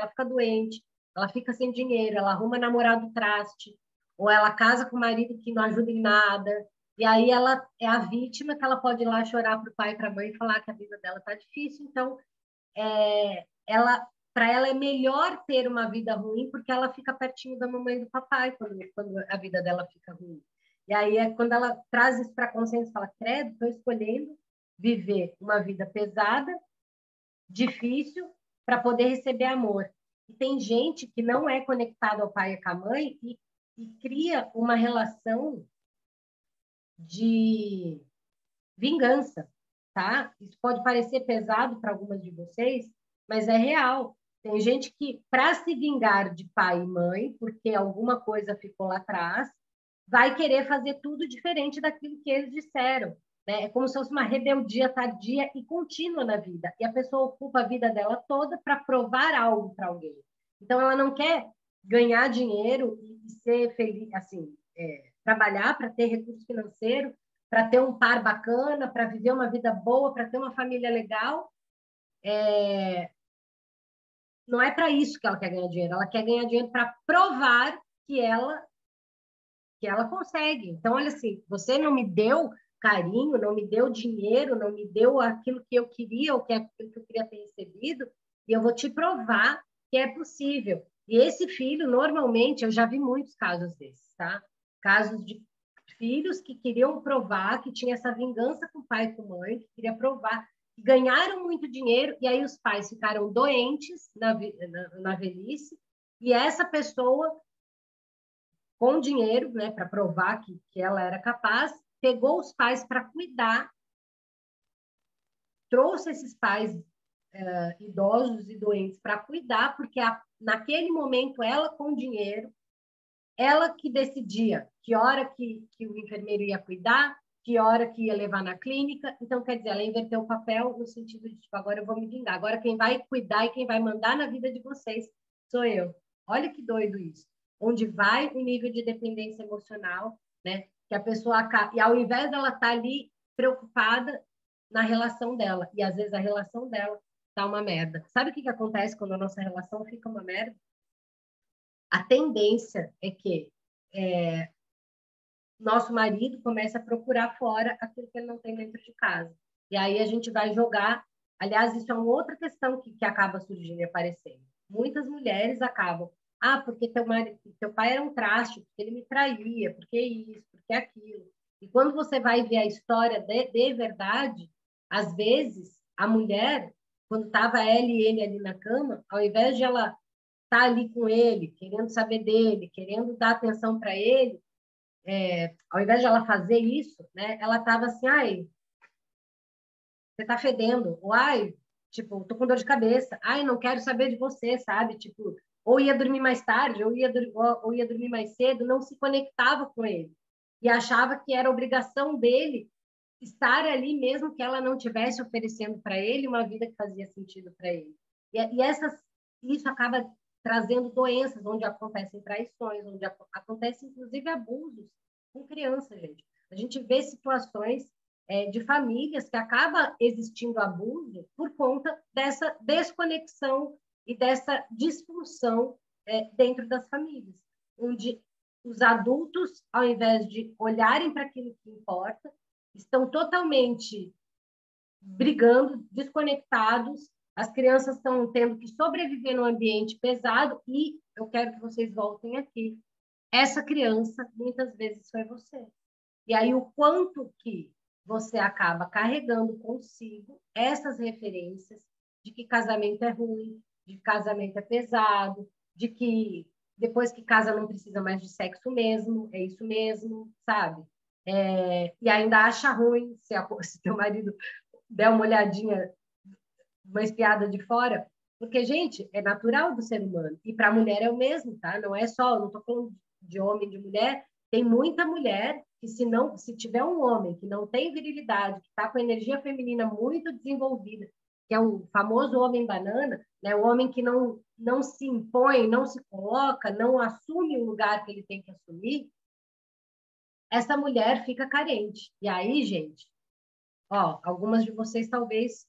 fica doente, ela fica sem dinheiro, ela arruma namorado traste, ou ela casa com o marido que não ajuda em nada, e aí ela é a vítima que ela pode ir lá chorar para o pai e para a mãe e falar que a vida dela está difícil, então ela para ela é melhor ter uma vida ruim porque ela fica pertinho da mamãe e do papai quando a vida dela fica ruim. E aí é quando ela traz isso para a consciência e fala, credo, estou escolhendo viver uma vida pesada, difícil, para poder receber amor. E tem gente que não é conectada ao pai e com a mãe e cria uma relação de vingança, tá? Isso pode parecer pesado para algumas de vocês, mas é real. Tem gente que, para se vingar de pai e mãe, porque alguma coisa ficou lá atrás, vai querer fazer tudo diferente daquilo que eles disseram. Né? É como se fosse uma rebeldia tardia e contínua na vida. E a pessoa ocupa a vida dela toda para provar algo para alguém. Então, ela não quer ganhar dinheiro e ser feliz, assim, trabalhar para ter recurso financeiro, para ter um par bacana, para viver uma vida boa, para ter uma família legal. Não é para isso que ela quer ganhar dinheiro. Ela quer ganhar dinheiro para provar que ela consegue. Então, olha assim, você não me deu carinho, não me deu dinheiro, não me deu aquilo que eu queria ou aquilo que eu queria ter recebido, e eu vou te provar que é possível. E esse filho, normalmente, eu já vi muitos casos desses, tá? Casos de filhos que queriam provar que tinha essa vingança com o pai e com a mãe, que queria provar, que ganharam muito dinheiro, e aí os pais ficaram doentes na velhice, e essa pessoa com dinheiro, né, para provar que ela era capaz, pegou os pais para cuidar, trouxe esses pais idosos e doentes para cuidar, porque naquele momento ela com dinheiro, ela que decidia que hora que o enfermeiro ia cuidar, que hora que ia levar na clínica. Então, quer dizer, ela inverteu o papel no sentido de, tipo, agora eu vou me vingar. Agora quem vai cuidar e quem vai mandar na vida de vocês sou eu. Olha que doido isso. Onde vai o nível de dependência emocional, né? Que a pessoa acaba... E ao invés dela estar ali preocupada na relação dela, e às vezes a relação dela tá uma merda. Sabe o que acontece quando a nossa relação fica uma merda? A tendência é que nosso marido começa a procurar fora aquilo que ele não tem dentro de casa. E aí a gente vai jogar. Aliás, isso é uma outra questão que acaba surgindo e aparecendo. Muitas mulheres acabam. Ah, porque teu pai era um traste, porque ele me traía, porque isso, porque aquilo. E quando você vai ver a história de verdade, às vezes a mulher, quando estava ela e ele ali na cama, ao invés de ela estar ali com ele, querendo saber dele, querendo dar atenção para ele, ao invés de ela fazer isso, né, ela estava assim, ai, você tá fedendo, ou ai, tipo, tô com dor de cabeça, ai, não quero saber de você, sabe? Tipo, ou ia dormir mais tarde, ou ia dormir mais cedo, não se conectava com ele. E achava que era obrigação dele estar ali, mesmo que ela não tivesse oferecendo para ele uma vida que fazia sentido para ele. Isso acaba trazendo doenças, onde acontecem traições, onde acontecem, inclusive, abusos com criança, gente. A gente vê situações de famílias que acaba existindo abuso por conta dessa desconexão e dessa disfunção dentro das famílias, onde os adultos, ao invés de olharem para aquilo que importa, estão totalmente brigando, desconectados, as crianças estão tendo que sobreviver num ambiente pesado e eu quero que vocês voltem aqui. Essa criança, muitas vezes, foi você. E aí, o quanto que você acaba carregando consigo essas referências de que casamento é ruim, de que casamento é pesado, de que depois que casa não precisa mais de sexo mesmo, é isso mesmo, sabe? E ainda acha ruim se teu marido der uma olhadinha, uma espiada de fora, porque, gente, é natural do ser humano. E para a mulher é o mesmo, tá? Não é só, não estou falando de homem, de mulher. Tem muita mulher que, se tiver um homem que não tem virilidade, que está com a energia feminina muito desenvolvida, que é o famoso homem banana, né? O homem que não se impõe, não se coloca, não assume o lugar que ele tem que assumir, essa mulher fica carente. E aí, gente, ó, algumas de vocês talvez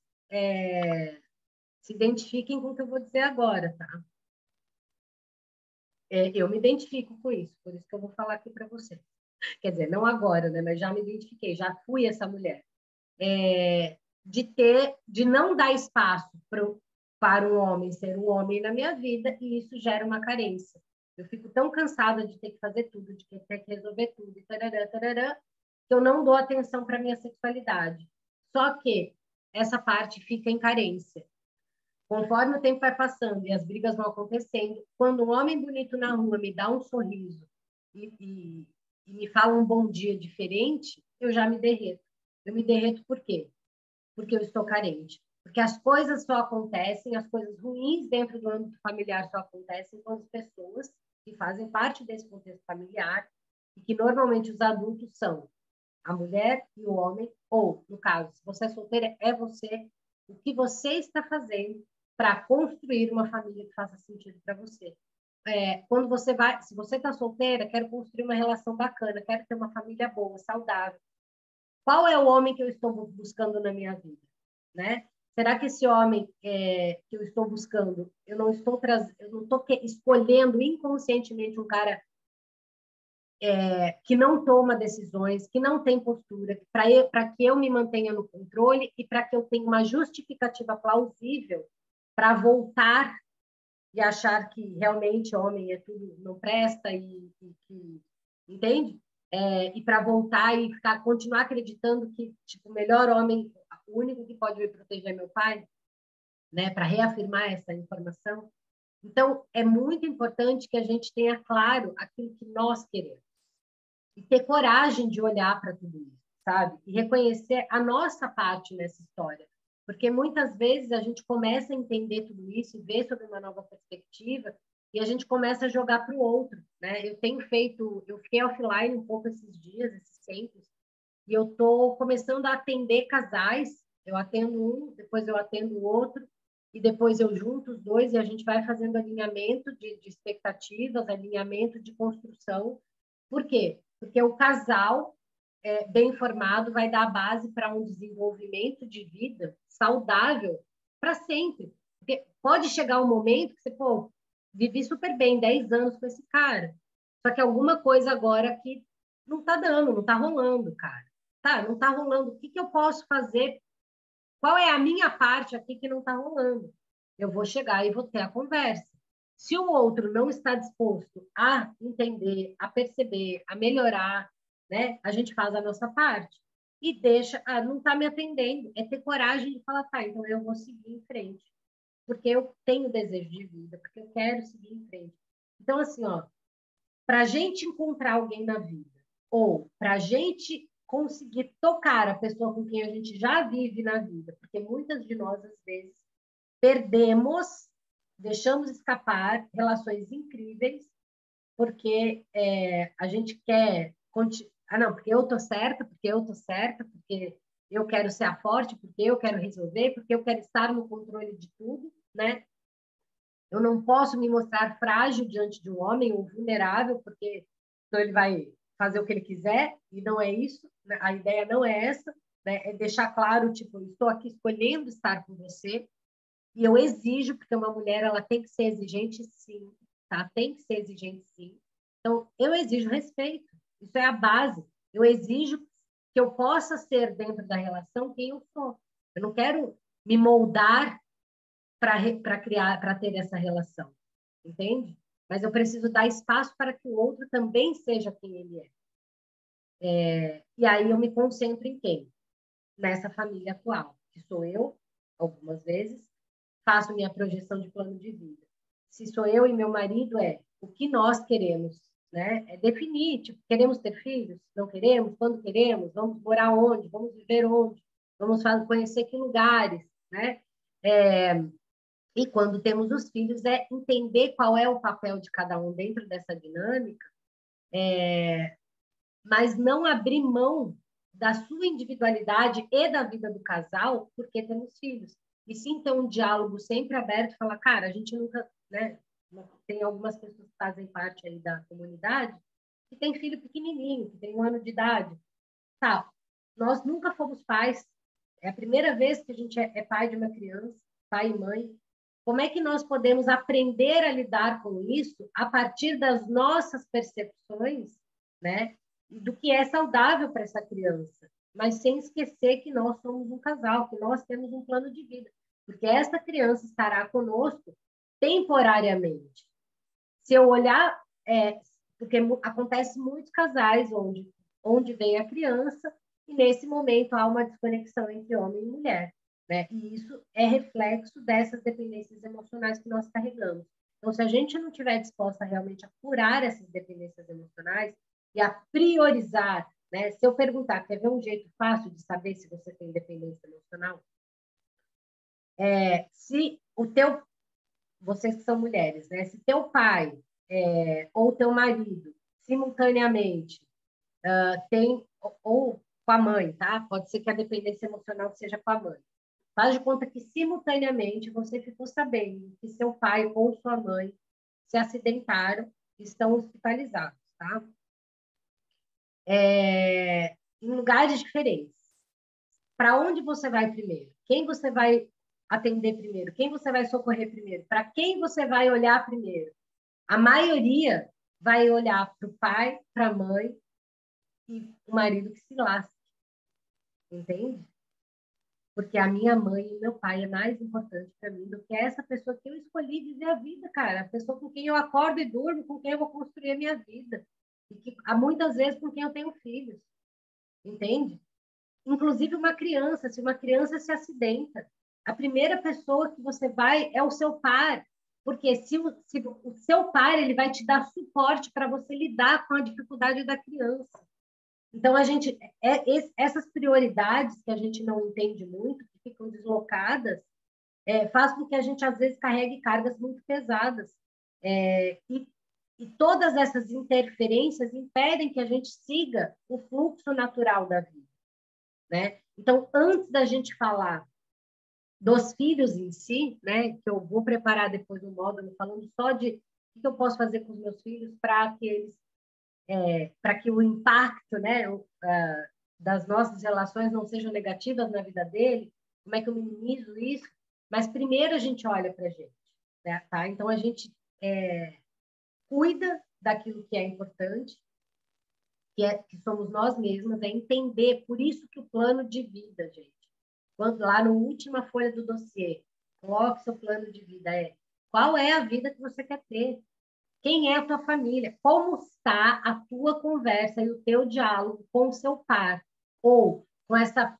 se identifiquem com o que eu vou dizer agora, tá? Eu me identifico com isso, por isso que eu vou falar aqui para você. Quer dizer, não agora, né? Mas já me identifiquei, já fui essa mulher. De não dar espaço para um homem ser um homem na minha vida, e isso gera uma carência. Eu fico tão cansada de ter que fazer tudo, de ter que resolver tudo, e tarará, tarará, que eu não dou atenção para minha sexualidade. Só que essa parte fica em carência. Conforme o tempo vai passando e as brigas vão acontecendo, quando um homem bonito na rua me dá um sorriso e me fala um bom dia diferente, eu já me derreto. Eu me derreto por quê? Porque eu estou carente. Porque as coisas só acontecem, as coisas ruins dentro do âmbito familiar só acontecem com as pessoas que fazem parte desse contexto familiar e que normalmente os adultos são a mulher e o homem, ou, no caso, se você é solteira, é você, o que você está fazendo para construir uma família que faça sentido para você. Quando você vai, se você está solteira, quero construir uma relação bacana, quero ter uma família boa, saudável. Qual é o homem que eu estou buscando na minha vida, né? Será que esse homem que eu estou buscando, eu não estou escolhendo inconscientemente um cara que não toma decisões, que não tem postura, para que eu me mantenha no controle e para que eu tenha uma justificativa plausível para voltar e achar que realmente homem é tudo, não presta que entende? E para voltar e continuar acreditando que tipo, o melhor homem, o único que pode me proteger é meu pai, né? Para reafirmar essa informação. Então, é muito importante que a gente tenha claro aquilo que nós queremos e ter coragem de olhar para tudo isso, sabe? E reconhecer a nossa parte nessa história. Porque muitas vezes a gente começa a entender tudo isso e ver sobre uma nova perspectiva e a gente começa a jogar para o outro, né? Eu fiquei offline um pouco esses dias, esses tempos, e eu estou começando a atender casais. Eu atendo um, depois eu atendo o outro, e depois eu junto os dois e a gente vai fazendo alinhamento de expectativas, alinhamento de construção. Por quê? Porque o casal bem formado vai dar a base para um desenvolvimento de vida saudável para sempre. Porque pode chegar um momento que você, pô, vivi super bem, 10 anos com esse cara. Só que alguma coisa agora que não está dando, não está rolando, cara. Tá, não está rolando. O que eu posso fazer? Qual é a minha parte aqui que não está rolando? Eu vou chegar e vou ter a conversa. Se o outro não está disposto a entender, a perceber, a melhorar, né, a gente faz a nossa parte e deixa, não está me atendendo. É ter coragem de falar, tá, então eu vou seguir em frente, porque eu tenho desejo de vida, porque eu quero seguir em frente. Então, assim, ó, para a gente encontrar alguém na vida, ou para a gente conseguir tocar a pessoa com quem a gente já vive na vida, porque muitas de nós, às vezes, perdemos, deixamos escapar relações incríveis, porque a gente quer. Não, porque eu tô certa, porque eu tô certa, porque eu quero ser a forte, porque eu quero resolver, porque eu quero estar no controle de tudo, né? Eu não posso me mostrar frágil diante de um homem ou vulnerável, porque então ele vai fazer o que ele quiser, e não é isso, né? A ideia não é essa, né? É deixar claro, tipo, eu estou aqui escolhendo estar com você, e eu exijo, porque uma mulher ela tem que ser exigente, sim, tá? Tem que ser exigente, sim. Então, eu exijo respeito, isso é a base. Eu exijo que eu possa ser, dentro da relação, quem eu sou. Eu não quero me moldar para criar, para ter essa relação, entende? Mas eu preciso dar espaço para que o outro também seja quem ele é. E aí eu me concentro em quem? Nessa família atual, que sou eu, algumas vezes, faço minha projeção de plano de vida. Se sou eu e meu marido, o que nós queremos, né? É definir, tipo, queremos ter filhos? Não queremos? Quando queremos? Vamos morar onde? Vamos viver onde? Vamos conhecer que lugares, né? E quando temos os filhos, é entender qual é o papel de cada um dentro dessa dinâmica, mas não abrir mão da sua individualidade e da vida do casal porque temos filhos. E sim ter um diálogo sempre aberto, falar, cara, a gente nunca, né? Tem algumas pessoas que fazem parte aí da comunidade que tem filho pequenininho, que tem 1 ano de idade. Tá, nós nunca fomos pais. É a primeira vez que a gente é pai de uma criança, pai e mãe. como é que nós podemos aprender a lidar com isso a partir das nossas percepções, né, do que é saudável para essa criança, mas sem esquecer que nós somos um casal, que nós temos um plano de vida, porque essa criança estará conosco temporariamente. Se eu olhar, porque acontece muitos casais onde vem a criança e nesse momento há uma desconexão entre homem e mulher, né? E isso é reflexo dessas dependências emocionais que nós carregamos. Então, se a gente não estiver disposta realmente a curar essas dependências emocionais e a priorizar, né? Se eu perguntar, quer ver um jeito fácil de saber se você tem dependência emocional? Se o teu, vocês que são mulheres, né? Se teu pai ou teu marido simultaneamente tem, ou com a mãe, tá? Pode ser que a dependência emocional seja com a mãe. Faz de conta que simultaneamente você ficou sabendo que seu pai ou sua mãe se acidentaram e estão hospitalizados, tá? Em lugares diferentes. Para onde você vai primeiro? Quem você vai atender primeiro? Quem você vai socorrer primeiro? Para quem você vai olhar primeiro? A maioria vai olhar para o pai, para a mãe e o marido que se lasca. Entende? Porque a minha mãe e meu pai é mais importante para mim do que essa pessoa que eu escolhi viver a vida, cara. A pessoa com quem eu acordo e durmo, com quem eu vou construir a minha vida. E que há muitas vezes com quem eu tenho filhos. Entende? Inclusive uma criança, se uma criança se acidenta, a primeira pessoa que você vai é o seu pai, porque se o seu pai ele vai te dar suporte para você lidar com a dificuldade da criança. Então a gente essas prioridades que a gente não entende muito, que ficam deslocadas, faz com que a gente às vezes carregue cargas muito pesadas. E todas essas interferências impedem que a gente siga o fluxo natural da vida, né? Então, antes da gente falar dos filhos em si, né, que eu vou preparar depois um módulo falando só de o que eu posso fazer com os meus filhos para que eles, para que o impacto, né, das nossas relações não sejam negativas na vida dele, como é que eu minimizo isso? Mas primeiro a gente olha para a gente, né, tá? Então a gente cuida daquilo que é importante, que somos nós mesmas, é entender, por isso que o plano de vida, gente, quando lá na última folha do dossiê, coloque seu plano de vida, qual é a vida que você quer ter? Quem é a tua família? Como está a tua conversa e o teu diálogo com o seu par? Ou com essa...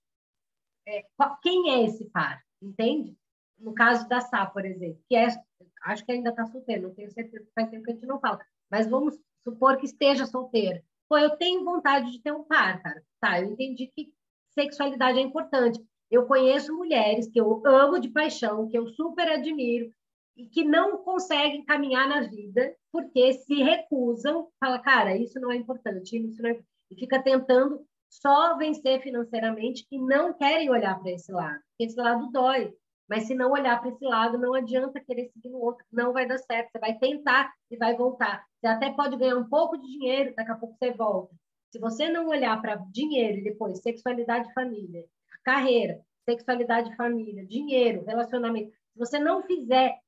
quem é esse par? Entende? No caso da Sá, por exemplo, que acho que ainda está solteira, não tenho certeza, faz tempo que a gente não fala, mas vamos supor que esteja solteira. Pô, eu tenho vontade de ter um par, cara. Tá, eu entendi que sexualidade é importante. Eu conheço mulheres que eu amo de paixão, que eu super admiro, e que não conseguem caminhar na vida porque se recusam, fala, cara, isso não é importante, isso não é... e fica tentando só vencer financeiramente e não querem olhar para esse lado, porque esse lado dói. Mas se não olhar para esse lado, não adianta querer seguir no outro, não vai dar certo. Você vai tentar e vai voltar. Você até pode ganhar um pouco de dinheiro, daqui a pouco você volta. Se você não olhar para dinheiro e depois sexualidade e família, carreira, sexualidade e família, dinheiro, relacionamento, se você não fizer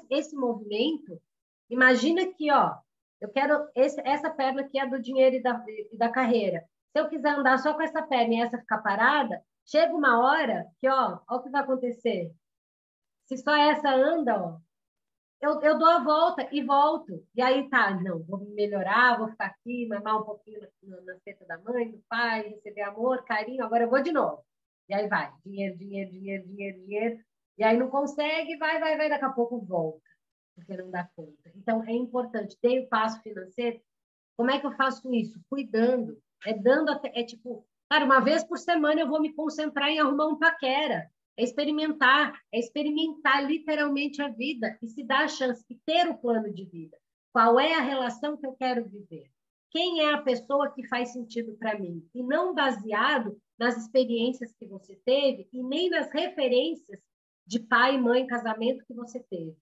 esse movimento, imagina que, ó, eu quero essa perna aqui é do dinheiro e da carreira. Se eu quiser andar só com essa perna e essa ficar parada, chega uma hora que, ó o que vai acontecer. Se só essa anda, ó, eu dou a volta e volto. E aí tá, não, vou melhorar, vou ficar aqui, mamar um pouquinho na teta da mãe, do pai, receber amor, carinho, agora eu vou de novo. E aí vai, dinheiro, dinheiro, dinheiro, dinheiro, dinheiro. E aí não consegue, vai, daqui a pouco volta, porque não dá conta. Então, é importante, ter o passo financeiro. Como é que eu faço isso? Cuidando. Tipo, cara, uma vez por semana eu vou me concentrar em arrumar um paquera. É experimentar literalmente a vida e se dar a chance de ter o plano de vida. Qual é a relação que eu quero viver? Quem é a pessoa que faz sentido para mim? E não baseado nas experiências que você teve e nem nas referências de pai, mãe, casamento que você teve,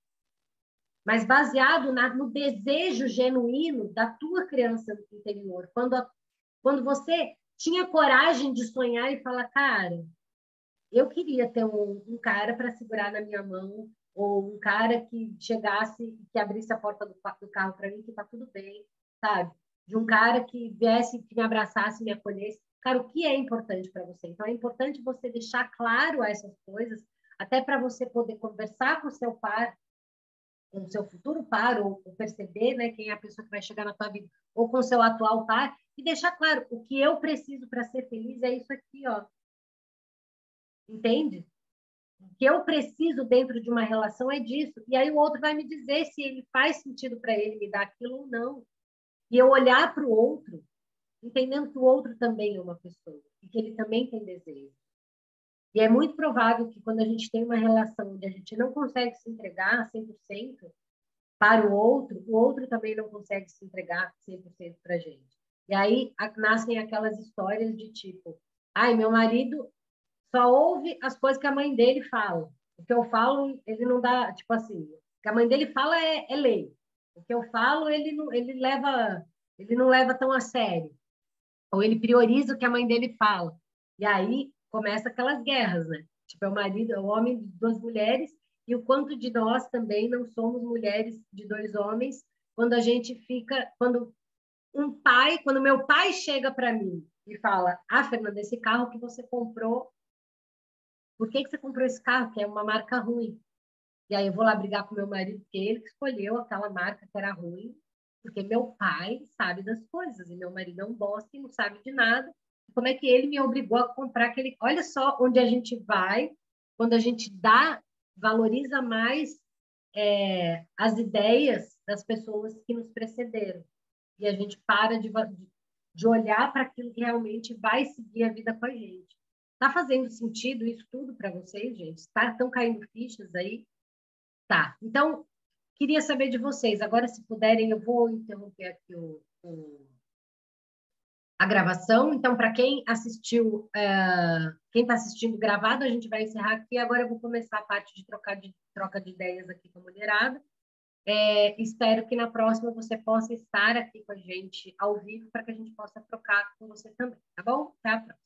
mas baseado no desejo genuíno da tua criança interior. Quando você tinha coragem de sonhar e falar, cara, eu queria ter um cara para segurar na minha mão ou um cara que chegasse e que abrisse a porta do carro para mim, que tá tudo bem, sabe? De um cara que viesse, que me abraçasse, me acolhesse. Cara, o que é importante para você? Então, é importante você deixar claro essas coisas, até para você poder conversar com o seu par, com o seu futuro par, ou perceber, né, quem é a pessoa que vai chegar na tua vida, ou com o seu atual par, e deixar claro, o que eu preciso para ser feliz é isso aqui, ó. Entende? O que eu preciso dentro de uma relação é disso. E aí o outro vai me dizer se ele faz sentido para ele me dar aquilo ou não. E eu olhar para o outro, entendendo que o outro também é uma pessoa e que ele também tem desejo. E é muito provável que quando a gente tem uma relação onde a gente não consegue se entregar 100% para o outro também não consegue se entregar 100% para a gente. E aí nascem aquelas histórias de tipo, ai, meu marido só ouve as coisas que a mãe dele fala. O que eu falo, ele não dá, tipo assim, o que a mãe dele fala é lei. O que eu falo, ele não leva tão a sério. Ou ele prioriza o que a mãe dele fala. E aí começa aquelas guerras, né? Tipo, é o marido, é o homem de duas mulheres, e o quanto de nós também não somos mulheres de dois homens, quando a gente fica, quando meu pai chega para mim e fala: "Ah, Fernanda, esse carro que você comprou, por que você comprou esse carro? Que é uma marca ruim." E aí eu vou lá brigar com meu marido, porque ele que escolheu aquela marca que era ruim, porque meu pai sabe das coisas, e meu marido é um bosta e não sabe de nada. Como é que ele me obrigou a comprar aquele... Olha só onde a gente vai, quando a gente valoriza mais as ideias das pessoas que nos precederam. E a gente para de olhar para aquilo que realmente vai seguir a vida com a gente. Tá fazendo sentido isso tudo para vocês, gente? Estão caindo fichas aí? Tá. Então, queria saber de vocês. Agora, se puderem, eu vou interromper aqui a gravação. Então, para quem assistiu, quem está assistindo gravado, a gente vai encerrar aqui. Agora eu vou começar a parte de troca de ideias aqui com a mulherada. Espero que na próxima você possa estar aqui com a gente ao vivo para que a gente possa trocar com você também, tá bom? Até a próxima.